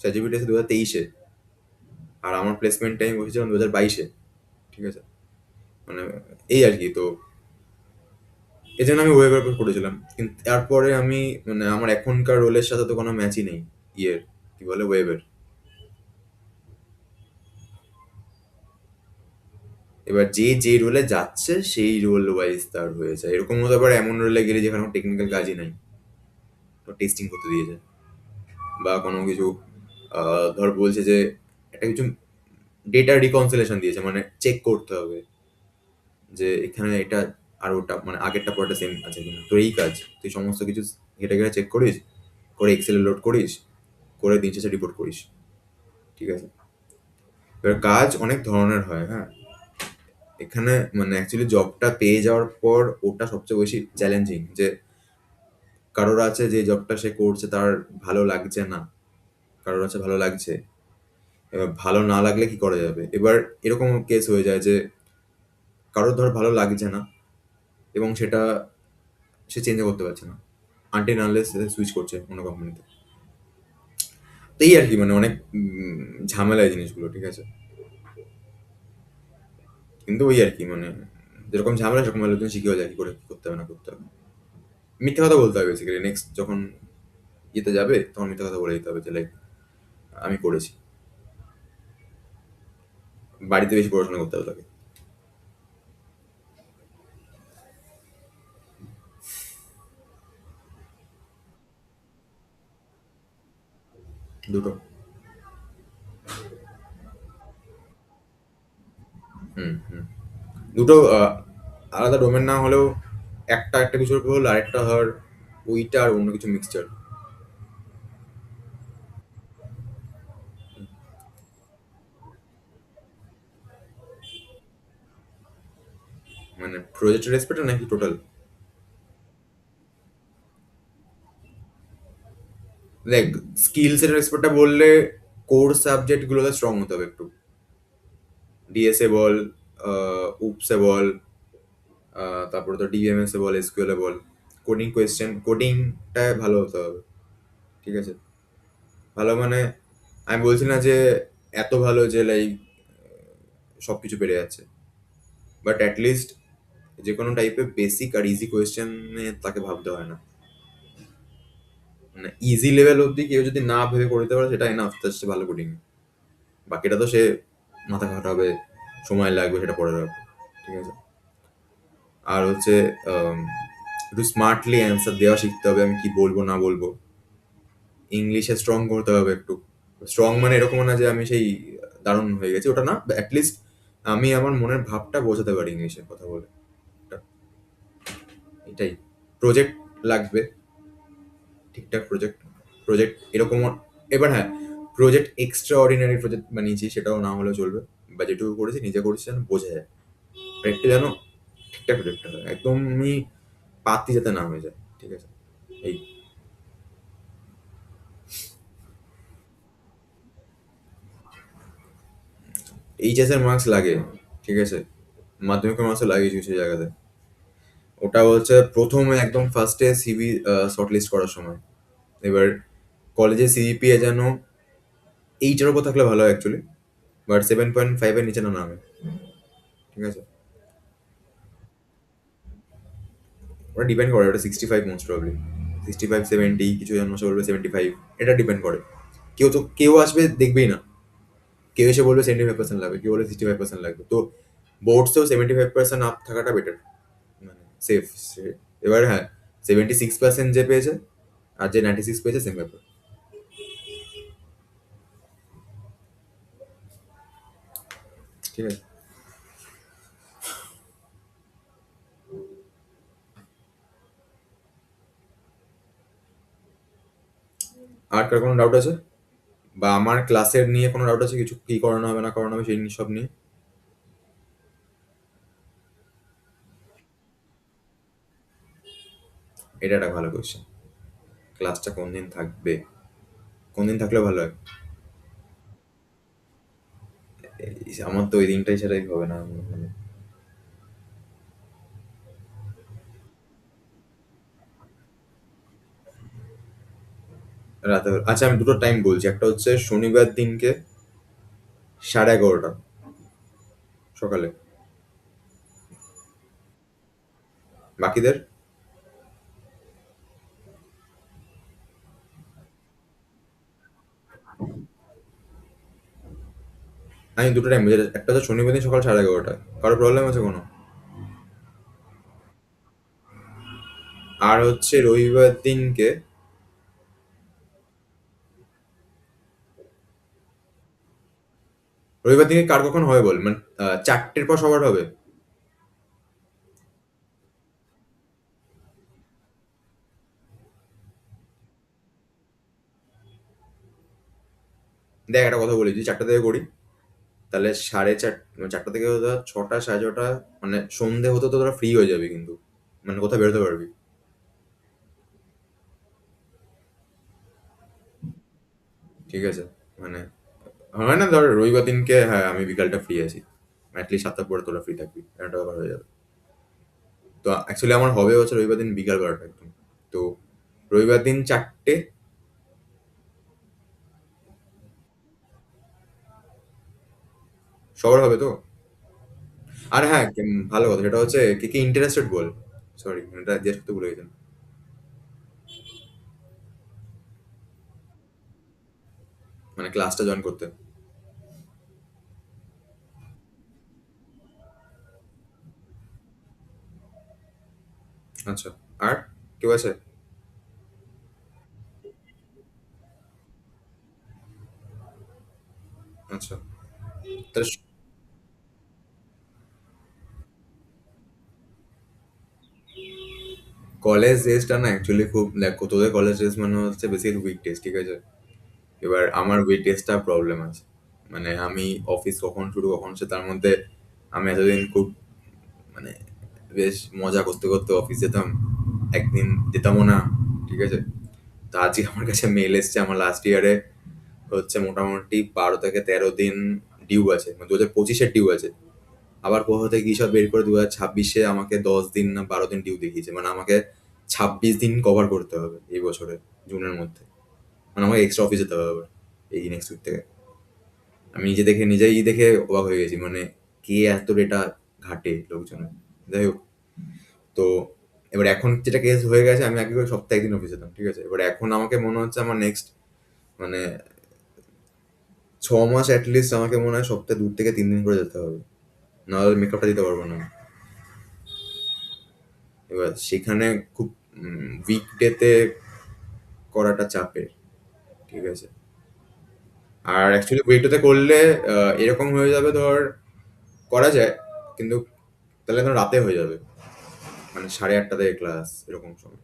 চ্যাটজিপিটি এসে 2023-এ, আর আমার প্লেসমেন্ট টাইম বসেছিলাম 2022-এ, ঠিক আছে। মানে এই আর কি, তো এই জন্য আমি ওয়েবের উপর করেছিলাম, কিন্তু তারপরে আমি মানে আমার এখনকার রোলের সাথে তো কোনো ম্যাচই নেই ইয়ের, কি বলে, ওয়েবের। এবার যে যে রোলে যাচ্ছে সেই রোল ওয়াইজ তার হয়ে যায়, এরকম হতে পারে এমন রোলে গেলে যেখানে টেকনিক্যাল কাজই নাই, তো টেস্টিং করতে দিয়েছে বা কোনো কিছু, ধর বলছে যে একটা কিছু ডেটা রিকনসিলেশন দিয়েছে, মানে চেক করতে হবে যে এখানে এটা আর ওটা, মানে আগেরটা পরেরটা সেম আছে কিনা, তো এই কাজ তুই সমস্ত কিছু ঘেটে ঘেটে চেক করিস, করে এক্সেলে লোড করিস, করে দিন শেষে রিপোর্ট করিস, ঠিক আছে। এবার কাজ অনেক ধরনের হয়, হ্যাঁ। এখানে মানে অ্যাকচুয়ালি জবটা পেয়ে যাওয়ার পর ওটা সবচেয়ে বেশি চ্যালেঞ্জিং, যে কারোর আছে যে জবটা সে করছে তার ভালো লাগছে না, কারোর আছে ভালো লাগছে। এবার ভালো না লাগলে কি করা যাবে, এবার এরকম কেস হয়ে যায় যে কারোর ধর ভালো লাগছে না এবং সেটা সে চেঞ্জ করতে পারছে না আনটিল আনলেস সুইচ করছে অন্য কোম্পানিতে। তো এই আর কি, মানে অনেক ঝামেলা এই জিনিসগুলো, ঠিক আছে। কিন্তু ওই আর কি, মানে যেরকম ঝামেলা সেরকম আলোচনা শিখেও যায় কি করে কি করতে হবে না করতে হবে। মিথ্যে কথা বলতে হবে বেসিক্যালি, নেক্সট যখন ইয়েতে যাবে তখন মিথ্যে কথা বলে দিতে হবে যে লাইক আমি করেছি। বাড়িতে বেশি পড়াশোনা করতে হবে তাকে। দুটো। হুম হুম। দুটো আলাদা ডোমেন না হলেও একটা একটা কিছুর উপর হলো, আরেকটা ধর ওইটা আর অন্য কিছু মিক্সচার। মানে প্রজেক্টের রেসপেক্ট নাকি টোটাল? দেখ, স্কিলস এর রেসপেক্টটা বললে কোর সাবজেক্টগুলোতে স্ট্রং হতে হবে একটু। ডিএসএ বল, উপসে বল, তারপরে তো ডিএমএস এ বল, এসকিউএল এ বল, কোডিং কোয়েশ্চেন কোডিংটায় ভালো হতে হবে। ঠিক আছে? ভালো মানে আমি বলছি না যে এত ভালো যে লাইক সবকিছু পেরে যাচ্ছে, বাট অ্যাটলিস্ট যে কোনো টাইপের বেসিক আর ইজি কোয়েশ্চেনে তাকে ভাবতে হয় না। মানে ইজি লেভেল অব্দি কেউ যদি না ভেবে করে দিতে পারে সেটা এনাফ, তার সে ভালো কোডিং। বাকিটা তো সে মাথা খাটাবে, সময় লাগবে, সেটা পরে রাখবে। ঠিক আছে? আর হচ্ছে আম, একটু স্মার্টলি অ্যান্সার দেওয়া শিখতে হবে, আমি কি বলবো না বলবো। ইংলিশে স্ট্রং করতে হবে একটু। স্ট্রং মানে এরকম না যে আমি সেই দারুণ হয়ে গেছি, ওটা না, অ্যাটলিস্ট আমি আমার মনের ভাবটা বোঝাতে পারি ইংলিশে কথা বলে। এটা- এটাই। প্রজেক্ট লাগবে, ঠিকঠাক প্রজেক্ট। প্রজেক্ট এরকম এবার হ্যাঁ, প্রজেক্ট এক্সট্রা অর্ডিনারি প্রজেক্ট বানিয়েছি সেটাও না হলেও চলবে, বা যেটুকু করেছি নিজে করেছি যেন বোঝা যায়। আর একটু যেন ঠিকঠাক প্রজেক্টটা হয়, একদমই পাতি যাতে না হয়ে যায়। ঠিক আছে? এই এইচএস এর মার্কস লাগে। ঠিক আছে? মাধ্যমিকের মার্কসও লাগে কিছু কিছু জায়গাতে। ওটা হচ্ছে প্রথমে একদম ফার্স্টে সিভি শর্টলিস্ট করার সময়। এবার কলেজে সিজিপিএ যেন 8 এর উপর থাকলে ভালো হয় অ্যাকচুয়ালি, বাট 7.5 এর নিচে না নামে। ঠিক আছে? ওটা ডিপেন্ড করে, ওটা 65 মোস্ট প্রবলি, 65 70, কিছু জন বসে বলবে 75। এটা ডিপেন্ড করে। কেউ আসবে দেখবেই না, কেউ এসে বলবে 75% লাগবে, কেউ বলবে 65% লাগবে। তো বোর্ডসেও 75% আপ থাকাটা বেটার, মানে সেফ। এবার হ্যাঁ, 76% যে পেয়েছে আর যে 96 পেয়েছে সেম ব্যাপার। ঠিক আছে? আর কার কোনো ডাউট আছে? বা আমার ক্লাসের নিয়ে কোনো ডাউট আছে, কিছু কি করানো হবে না করানো হবে সেই নিয়ে, সব নিয়ে? এটা একটা ভালো কোয়েশ্চেন। ক্লাসটা কোন দিন থাকবে? কোন দিন থাকলে ভালো হয়? আমার তো ওই দিনটাই সেটাই হবে না মানে। রাতে আচ্ছা, আমি দুটো টাইম বলছি। একটা হচ্ছে শনিবার দিনকে 11:30 সকালে। বাকিদের? আমি দুটো টাইম বলছি, একটা হচ্ছে শনিবার দিন সকাল 11:30। কারো প্রবলেম আছে কোনো? আর হচ্ছে রবিবার দিনকে, রবিবার দিনকে কার কখন হবে বল, মানে 4টের পর সবার হবে? দেখ একটা কথা বলি, যদি 4টা থেকে করি তাহলে 4:30, মানে 4টা থেকে ধর 6টা 6:30, মানে সন্ধে হতে তো তোরা ফ্রি হয়ে যাবে কিন্তু, মানে কোথাও বেরোতে পারবি। ঠিক আছে? মানে হয় না, ধর রবিবার দিনকে হ্যাঁ আমি বিকালটা ফ্রি আছি, অ্যাটলিস্ট 7টার পরে তোরা ফ্রি থাকবি, একটা ব্যাপার হয়ে যাবে। তো অ্যাকচুয়ালি আমার হবে হচ্ছে রবিবার দিন বিকাল 12টা একদম। তো রবিবার দিন 4টে। সবার হবে তো? আর হ্যাঁ, ভালো কথা সেটা হচ্ছে কে কে ইন্টারেস্টেড বল। সরি, এটা জিজ্ঞেস করতে ভুলে গেছেন। মানে ক্লাসটা জয়েন করতে। আচ্ছা। আর কেউ আছে? আচ্ছা। তাহলে কলেজ ডেজটা না অ্যাকচুয়ালি খুব, দেখো তোদের কলেজ ডেজ মানে হচ্ছে বেসিক্যালি উইক ডেজ। ঠিক আছে? এবার আমার উইক ডেজটা প্রবলেম আছে। মানে আমি অফিস কখন শুরু কখন সে তার মধ্যে, আমি এতদিন খুব মানে বেশ মজা করতে করতে অফিস যেতাম, একদিন যেতামও না। ঠিক আছে? তো আজকে আমার কাছে মেল এসছে আমার লাস্ট ইয়ারে হচ্ছে মোটামুটি 12 থেকে 13 দিন ডিউ আছে, মানে 2025-এর ডিউ আছে। আবার কোথা থেকে কি সব বের করে 2026-এ আমাকে 10 দিন না 12 দিন ডিউ দেখিয়েছে, মানে আমাকে 26 দিন কভার করতে হবে এই বছরে, জুনের মধ্যে। মানে আমাকে এক্সট্রা অফিস যেতে হবে আবার এই নেক্সট উইক থেকে। আমি নিজেই দেখে অবাক হয়ে গেছি, মানে কে এত ডেটা ঘাটে লোকজনের। যাই হোক, তো এবার এখন যেটা কেস হয়ে গেছে, আমি আগে করে সপ্তাহে একদিন অফিস যেতাম, ঠিক আছে? এবার এখন আমাকে মনে হচ্ছে আমার নেক্সট মানে 6 মাস অ্যাটলিস্ট আমাকে মনে হয় সপ্তাহে 2 থেকে 3 দিন করে যেতে হবে, নাহলে মেকআপটা দিতে পারবো না। এবার সেখানে খুব উইকডেতে করাটা চাপের, ঠিক আছে? আর অ্যাকচুয়ালি উইকডেতে করলে এরকম হয়ে যাবে, ধর করা যায়, কিন্তু তাহলে ধর রাতে হয়ে যাবে, মানে 8:30 থেকে ক্লাস এরকম সময়।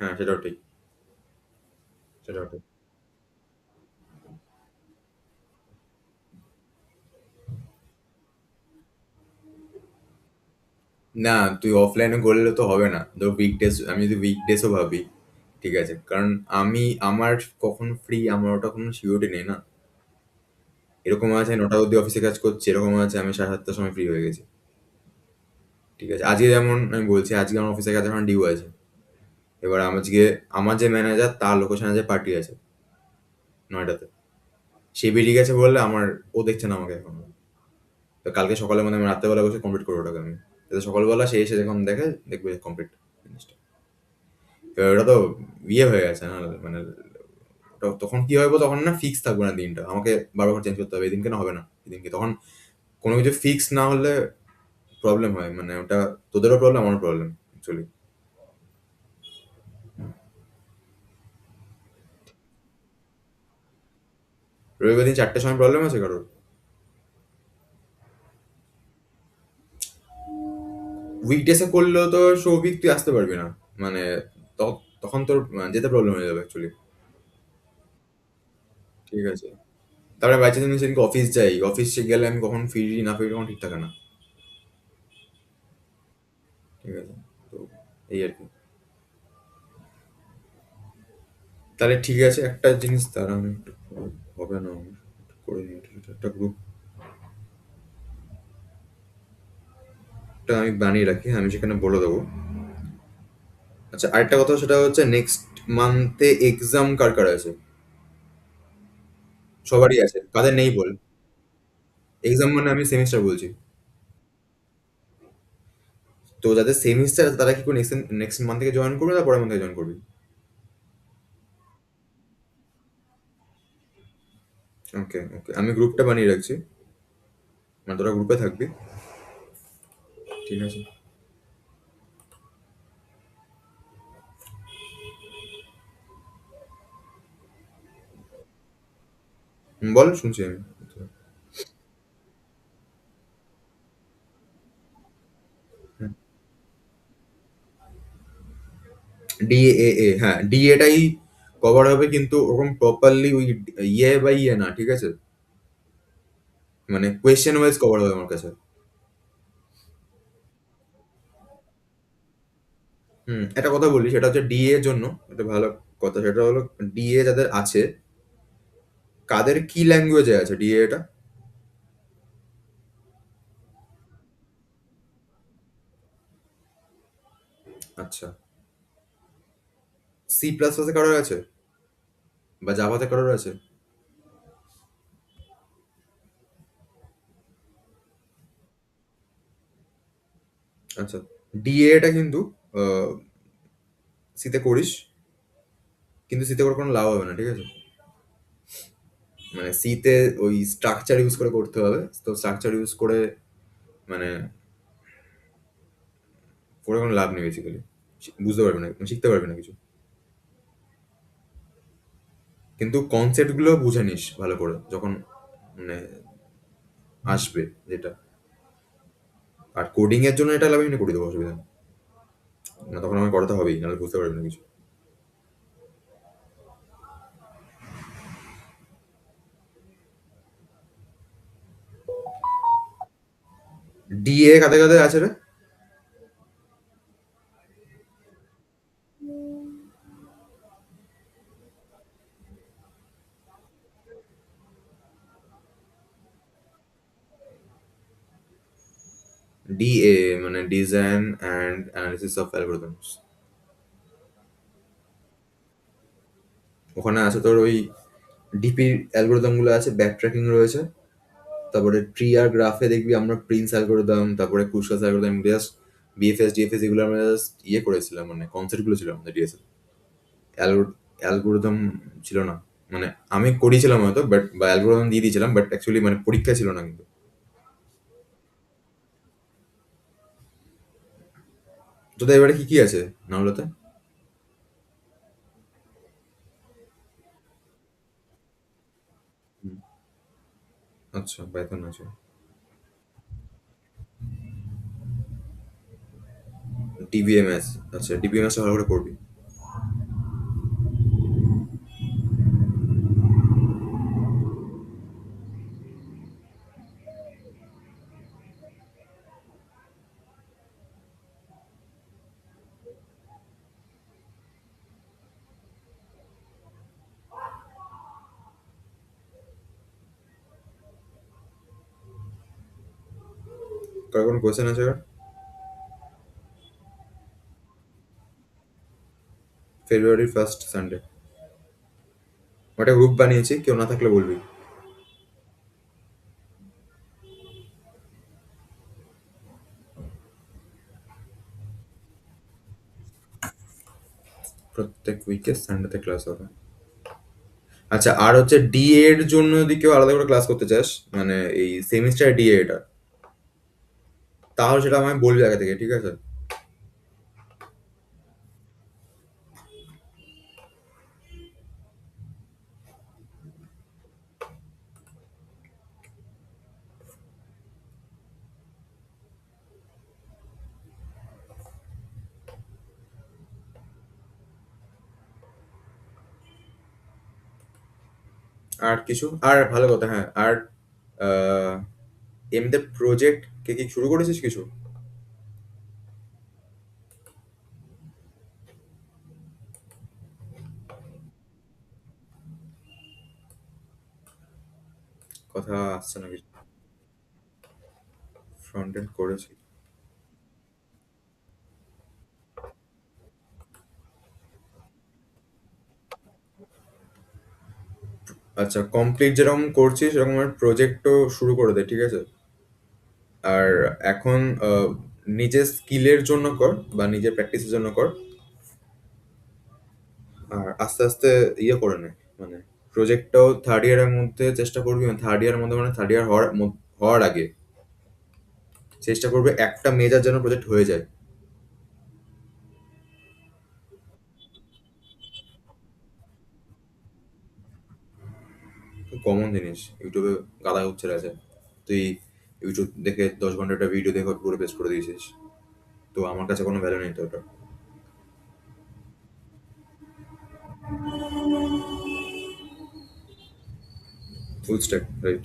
হ্যাঁ, সেটাও ঠিক, সেটাও ঠিক। না, তুই অফলাইনে করলে তো হবে না, ধর উইকডেজ, আমি যদি উইকডেজও ভাবি, ঠিক আছে, কারণ আমার কখন ফ্রি আমার ওটা কোনো সিওরিটি নেই না। এরকম আছে 9টা অবধি অফিসে কাজ করছি, এরকম আছে আমি 7:30টার সময় ফ্রি হয়ে গেছি, ঠিক আছে? আজকে যেমন আমি বলছি, আজকে আমার অফিসের কাছে এখন ডিউ আছে। এবার আজকে আমার যে ম্যানেজার তার লোকেশনে যে পার্টি আছে নয়টাতে, সে বেরিয়ে গেছে বললে আমার, ও দেখছে না আমাকে এখন। তো কালকে সকালের মধ্যে আমি রাত্রেবেলা বসে কমপ্লিট করবো ওটাকে আমি, যাতে সকালবেলা সে এসে যখন দেখে দেখবে কমপ্লিট জিনিসটা। এবার ওটা তো ইয়ে হয়ে গেছে না, মানে ওটা তখন কি হবে, তখন না ফিক্স থাকবে না দিনটা, আমাকে বারবার চেঞ্জ করতে হবে, এদিনকে না হবে না এদিনকে, তখন কোনো কিছু ফিক্স না হলে প্রবলেম হয়, মানে ওটা তোদেরও প্রবলেম আমারও প্রবলেম অ্যাকচুয়ালি। রবিবার দিন 4টের সময় প্রবলেম আছে কারোর? উইকডেসে করলেও তো সৌভিক তুই আসতে পারবি না, মানে তখন তোর যেতে প্রবলেম হয়ে যাবে অ্যাকচুয়ালি, ঠিক আছে? তারপরে বাই চান্স আমি সেদিনকে অফিস যাই, অফিসে গেলে আমি কখন ফিরি না ফিরি কখন ঠিক থাকে না, ঠিক আছে? তো এই আর কি। তাহলে ঠিক আছে, একটা জিনিস তারা আমি একটু, হবে না আমার, একটু করে নিই একটা গ্রুপটা আমি বানিয়ে রাখি, আমি সেখানে বলে দেবো। আচ্ছা, আরেকটা কথা, সেটা হচ্ছে নেক্সট মান্থে এক্সাম কার কার আছে? সবারই আছে, কাদের নেই বল? এক্সাম মানে আমি সেমিস্টার বলছি। তো যাদের সেমিস্টার আছে তারা কি করে নেক্সট নেক্সট মান্থ থেকে জয়েন করবে না পরের মান্থ থেকে জয়েন করবি? ওকে, ওকে, আমি গ্রুপটা বানিয়ে রাখছি, মানে তোরা গ্রুপে থাকবি, ঠিক আছে? বল, শুনছি আমি। ডিএএ, হ্যাঁ, ডিএটাই কভার হবে, কিন্তু ওরকম প্রপারলি ওই ইয়ে বাই ইয়ে না, ঠিক আছে? মানে কোয়েশ্চেন ওয়াইজ কভার হবে আমার কাছে। একটা কথা বলি, সেটা হচ্ছে ডিএ এর জন্য একটা ভালো কথা, সেটা হলো ডিএ যাদের আছে, কাদের কি ল্যাঙ্গুয়েজে আছে ডিএ এটা? আচ্ছা, সি প্লাস প্লাসে কারোর আছে, বা জাভাতে কারোর আছে? আচ্ছা, ডিএ এটা কিন্তু সিতে করিস, কিন্তু সিতে করে কোনো লাভ হবে না, ঠিক আছে? মানে সিতে ওই স্ট্রাকচার ইউজ করে করতে হবে, তো স্ট্রাকচার ইউজ করে মানে করে কোনো লাভ নেই বেসিক্যালি, বুঝতে পারবে না, শিখতে পারবে না কিছু। কিন্তু কনসেপ্ট গুলো বুঝে নিস ভালো করে যখন মানে আসবে যেটা। আর কোডিং এর জন্য এটা আমি করে দেবো, অসুবিধা নেই। না, তখন আমাকে করাতে হবেই, নাহলে বুঝতে পারবে না কিছু। ডিএ কাদের কাদের আছে রে? ডিএ মানে design and analysis of algorithms. ওখানে আছে তোর ওই ডিপির অ্যালগোরিদম গুলো আছে, ব্যাক ট্র্যাকিং রয়েছে, তারপরে ট্রি আর গ্রাফে দেখবি আমরা প্রিন্স অ্যালগোরিদম, তারপরে কুশাস অ্যালগোরিদম, জাস্ট বিএফএস ডিএফএস এগুলো আমরা জাস্ট ইয়ে করেছিলাম, মানে কনসেপ্ট গুলো ছিল আমাদের ডিএস অ্যালগোরিদম ছিল না। মানে আমি করেছিলাম হয়তো, বাট বা অ্যালগোরিদম দিয়ে দিয়েছিলাম, বাট অ্যাকচুয়ালি মানে পরীক্ষা ছিল না কিন্তু। তোদের এবারে কি কি আছে নামলাতে? আচ্ছা, পাইথন আছে। ডিবিএমএস। আচ্ছা, ডিবিএমএস ভালো করে পড়বি। কার কোনো কোয়েশ্চেন আছে এবার? ফেব্রুয়ারির ফার্স্ট সানডে। ওটা গ্রুপ বানিয়েছি, কেউ না থাকলে বলবি। প্রত্যেক উইকে সানডেতে ক্লাস হবে। আচ্ছা, আর হচ্ছে ডিএ এর জন্য যদি কেউ আলাদা করে ক্লাস করতে চাস, মানে এই সেমিস্টার ডিএ এটা, তাহলে সেটা আমায় বলবি আগে থেকে, ঠিক আছে? আর কিছু, আর ভালো কথা, হ্যাঁ, আর আহ, এমনিতে প্রজেক্ট কে কি শুরু করেছিস কিছু? কথা আসছে না কিছু। ফ্রন্ট এন্ড করেছি। আচ্ছা, কমপ্লিট যেরকম করছিস সেরকম প্রজেক্টও শুরু করে দে, ঠিক আছে? আর এখন নিজের স্কিলের জন্য কর বা নিজের প্র্যাকটিসের জন্য কর। আর আস্তে আস্তে ইয়ে করে নে, মানে প্রজেক্টটাও থার্ড ইয়ারের মধ্যে চেষ্টা করবি, মানে থার্ড ইয়ারের মধ্যে, মানে থার্ড ইয়ার হওয়ার আগে চেষ্টা করবে একটা মেজর যেন প্রজেক্ট হয়ে যায়। খুব কমন জিনিস, ইউটিউবে গাদা হচ্ছে আছে। তুই ইউটিউব দেখে 10 ঘন্টা একটা ভিডিও দেখে পুরো পেস্ট করে দিয়েছিস, তো আমার কাছে কোনো ভ্যালু নেই তো ওটা। Full stack, right.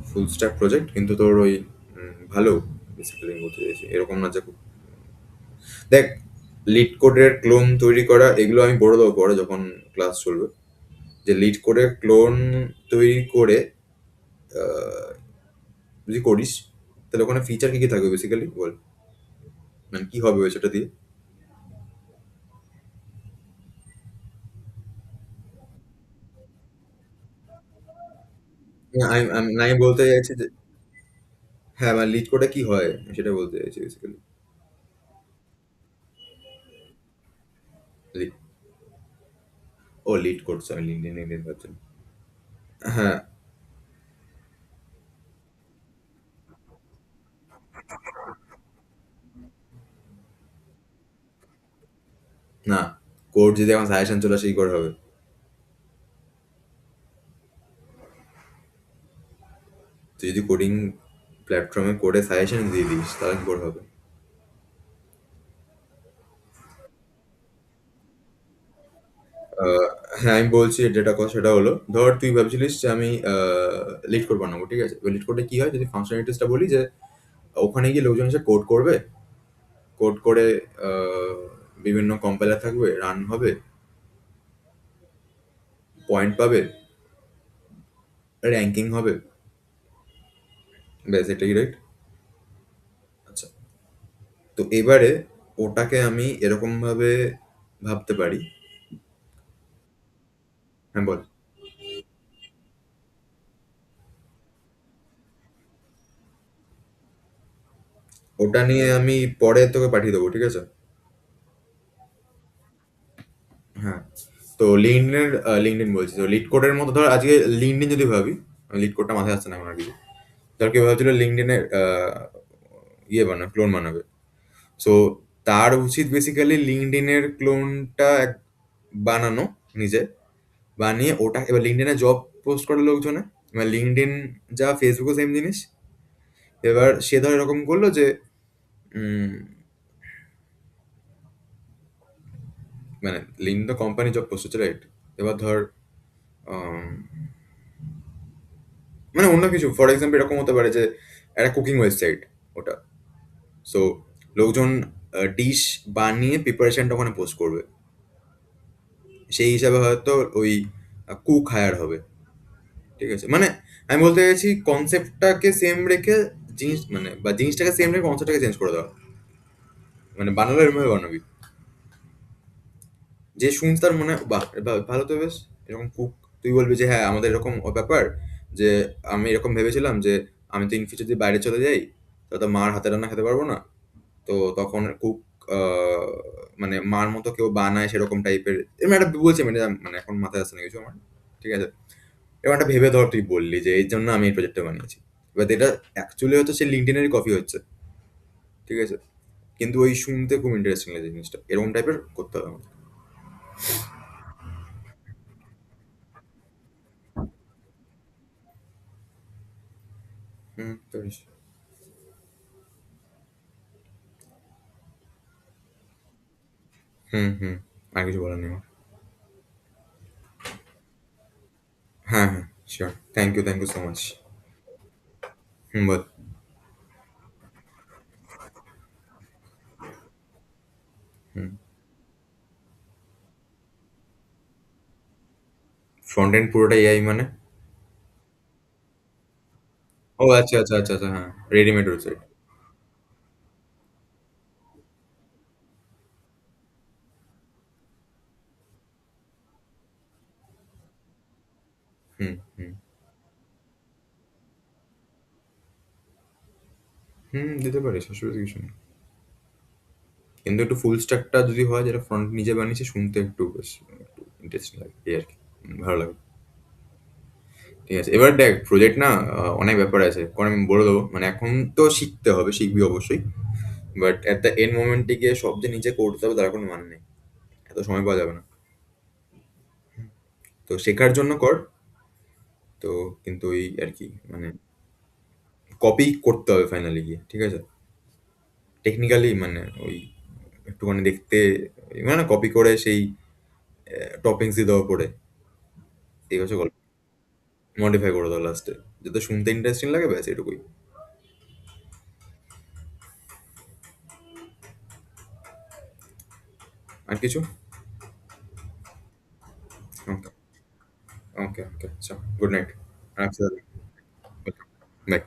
Full stack project, কিন্তু তোর ওই ভালো, বেসিক্যালি বলতে চাইছি এরকম না যে দেখ, লিড কোডের ক্লোন তৈরি করা এগুলো আমি বলে দেবো পরে যখন ক্লাস চলবে। যে লিড কোডের ক্লোন তৈরি করে আহ, যদি করিস, তাহলে ওখানে ফিচার কি কি থাকবে বেসিক্যালি বল, মানে কি হবে ওই সেটা দিয়ে? আমি বলতে চাইছি যে, হ্যাঁ, মানে লিড কোডে কি হয় সেটা বলতে চাইছি বেসিক্যালি। ও লিড কোড, আমি লিঙ্কডইন লিঙ্কডইন ভাবছিলাম। হ্যাঁ। না, কোড যদি এখন সাজেশন চলে আসে কি করে হবে? তুই যদি কোডিং প্ল্যাটফর্মে কোডে সাজেশন দিয়ে দিস তাহলে কি করে হবে? আহ, হ্যাঁ, আমি বলছি যেটা কথা সেটা হলো, ধর তুই ভাবছিলিস যে আমি লিড কোড বানাবো, ঠিক আছে? লিড কোডে কি হয়, যদি ফাংশনালিটিসটা বলি যে ওখানে গিয়ে লোকজন এসে কোড করবে, কোড করে আহ, বিভিন্ন কম্পাইলার থাকবে, রান হবে, পয়েন্ট পাবে, র্যাঙ্কিং হবে, ব্যাস এটাই রাইট। আচ্ছা, তো এবারে ওটাকে আমি এরকম ভাবে ভাবতে পারি। হ্যাঁ বল। ওটা নিয়ে আমি পরে তোকে পাঠিয়ে দেবো, ঠিক আছে? হ্যাঁ, তো লিঙ্কডইনের লিঙ্কডইন বলছি, তো লিড কোডের মতো ধর আজকে লিঙ্কডইন যদি ভাবি, লিড কোডটা মাথায় আসছে না এখন আর কিছু। ধর কেউ ভাবছিল লিঙ্কডইনের ইয়ে বানাবে, ক্লোন বানাবে। সো তার উচিত বেসিক্যালি লিঙ্কডইনের ক্লোনটা বানানো নিজে, বানিয়ে ওটা এবার লিঙ্কডইনে জব পোস্ট করে লোকজনে, এবার লিঙ্কডইন যা ফেসবুকও সেম জিনিস। এবার সে ধর এরকম করলো যে উম, মানে লিঙ্কডইন তো কোম্পানি জব পোস্ট হচ্ছে, রাইট? এবার ধর আম, মানে অন্য কিছু, ফর এক্সাম্পল এরকম হতে পারে যে একটা কুকিং ওয়েবসাইট ওটা। সো লোকজন ডিশ বানিয়ে প্রিপারেশনটা ওখানে পোস্ট করবে, সেই হিসাবে হয়তো ওই কুক হায়ার হবে। ঠিক আছে, মানে আমি বলতে চাইছি কনসেপ্টটাকে সেম রেখে জিনিস মানে বা জিনিসটাকে সেম রেখে কনসেপ্টটাকে চেঞ্জ করে দেওয়া। মানে বানালে এরকম ভাবে বানাবি যে শুনতে তার মনে হয়, বাহ ভালো তো বেশ, এরকম কুক। তুই বলবি যে হ্যাঁ আমাদের এরকম ব্যাপার, যে আমি এরকম ভেবেছিলাম যে আমি তো ইন ফিউচার যদি বাইরে চলে যাই তো মার হাতে রান্না খেতে পারবো না। তো তখন কুক মানে মার মতো কেউ বানায় সেরকম টাইপের এরকম একটা বলছে, মানে মানে এখন মাথায় আসছে না কিছু আমার। ঠিক আছে, এবার একটা ভেবে ধর তুই বললি যে এই জন্য আমি এই প্রজেক্টটা বানিয়েছি। এবার এটা অ্যাকচুয়ালি হয়তো সে লিঙ্কডইনেরই কপি হচ্ছে, ঠিক আছে? কিন্তু ওই শুনতে খুব ইন্টারেস্টিং লাগে জিনিসটা, এরকম টাইপের করতে হবে আমাদের। হুম, করিস। হুম হুম, আর কিছু বলার নেই আমার। হ্যাঁ হ্যাঁ, sure, thank you so much. হুম, বল। হুম, ফ্রন্ট এন্ড পুরোটা এআই মানে? ও আচ্ছা আচ্ছা আচ্ছা আচ্ছা, হ্যাঁ, রেডিমেড ওয়েবসাইট। হুম হুম হুম, দিতে পারিস, অসুবিধা কিছু নেই। কিন্তু একটু ফুল স্ট্যাকটা যদি হয়, যেটা ফ্রন্ট নিজে বানিয়েছে, শুনতে একটু বেশ একটু ইন্টারেস্টিং লাগে এই আর কি। ভালো লাগে। ঠিক আছে, এবার দেখ প্রজেক্ট না অনেক ব্যাপার আছে, কারণ আমি বলে দেবো মানে এখন তো শিখতে হবে, শিখবি অবশ্যই। বাট এট দ্য এন্ড মোমেন্টে গিয়ে সব যে নিজে করতে হবে তার কোনো মানে নেই, এত সময় পাওয়া যাবে না। তো শেখার জন্য কর। তো কিন্তু ওই আর কি মানে কপি করতে হবে ফাইনালি গিয়ে, ঠিক আছে? টেকনিক্যালি মানে ওই একটুখানি দেখতে মানে কপি করে সেই টপিংস দিয়ে দেওয়া পড়ে এই হচ্ছে গল্প। মডিফাই করে দাও লাস্টে, যাতে শুনতে ইন্টারেস্টিং লাগে, ব্যাস এটুকুই। আর কিছু? ওকে ওকে ওকে, আচ্ছা, গুড নাইট। রাখছি তাহলে। বাই।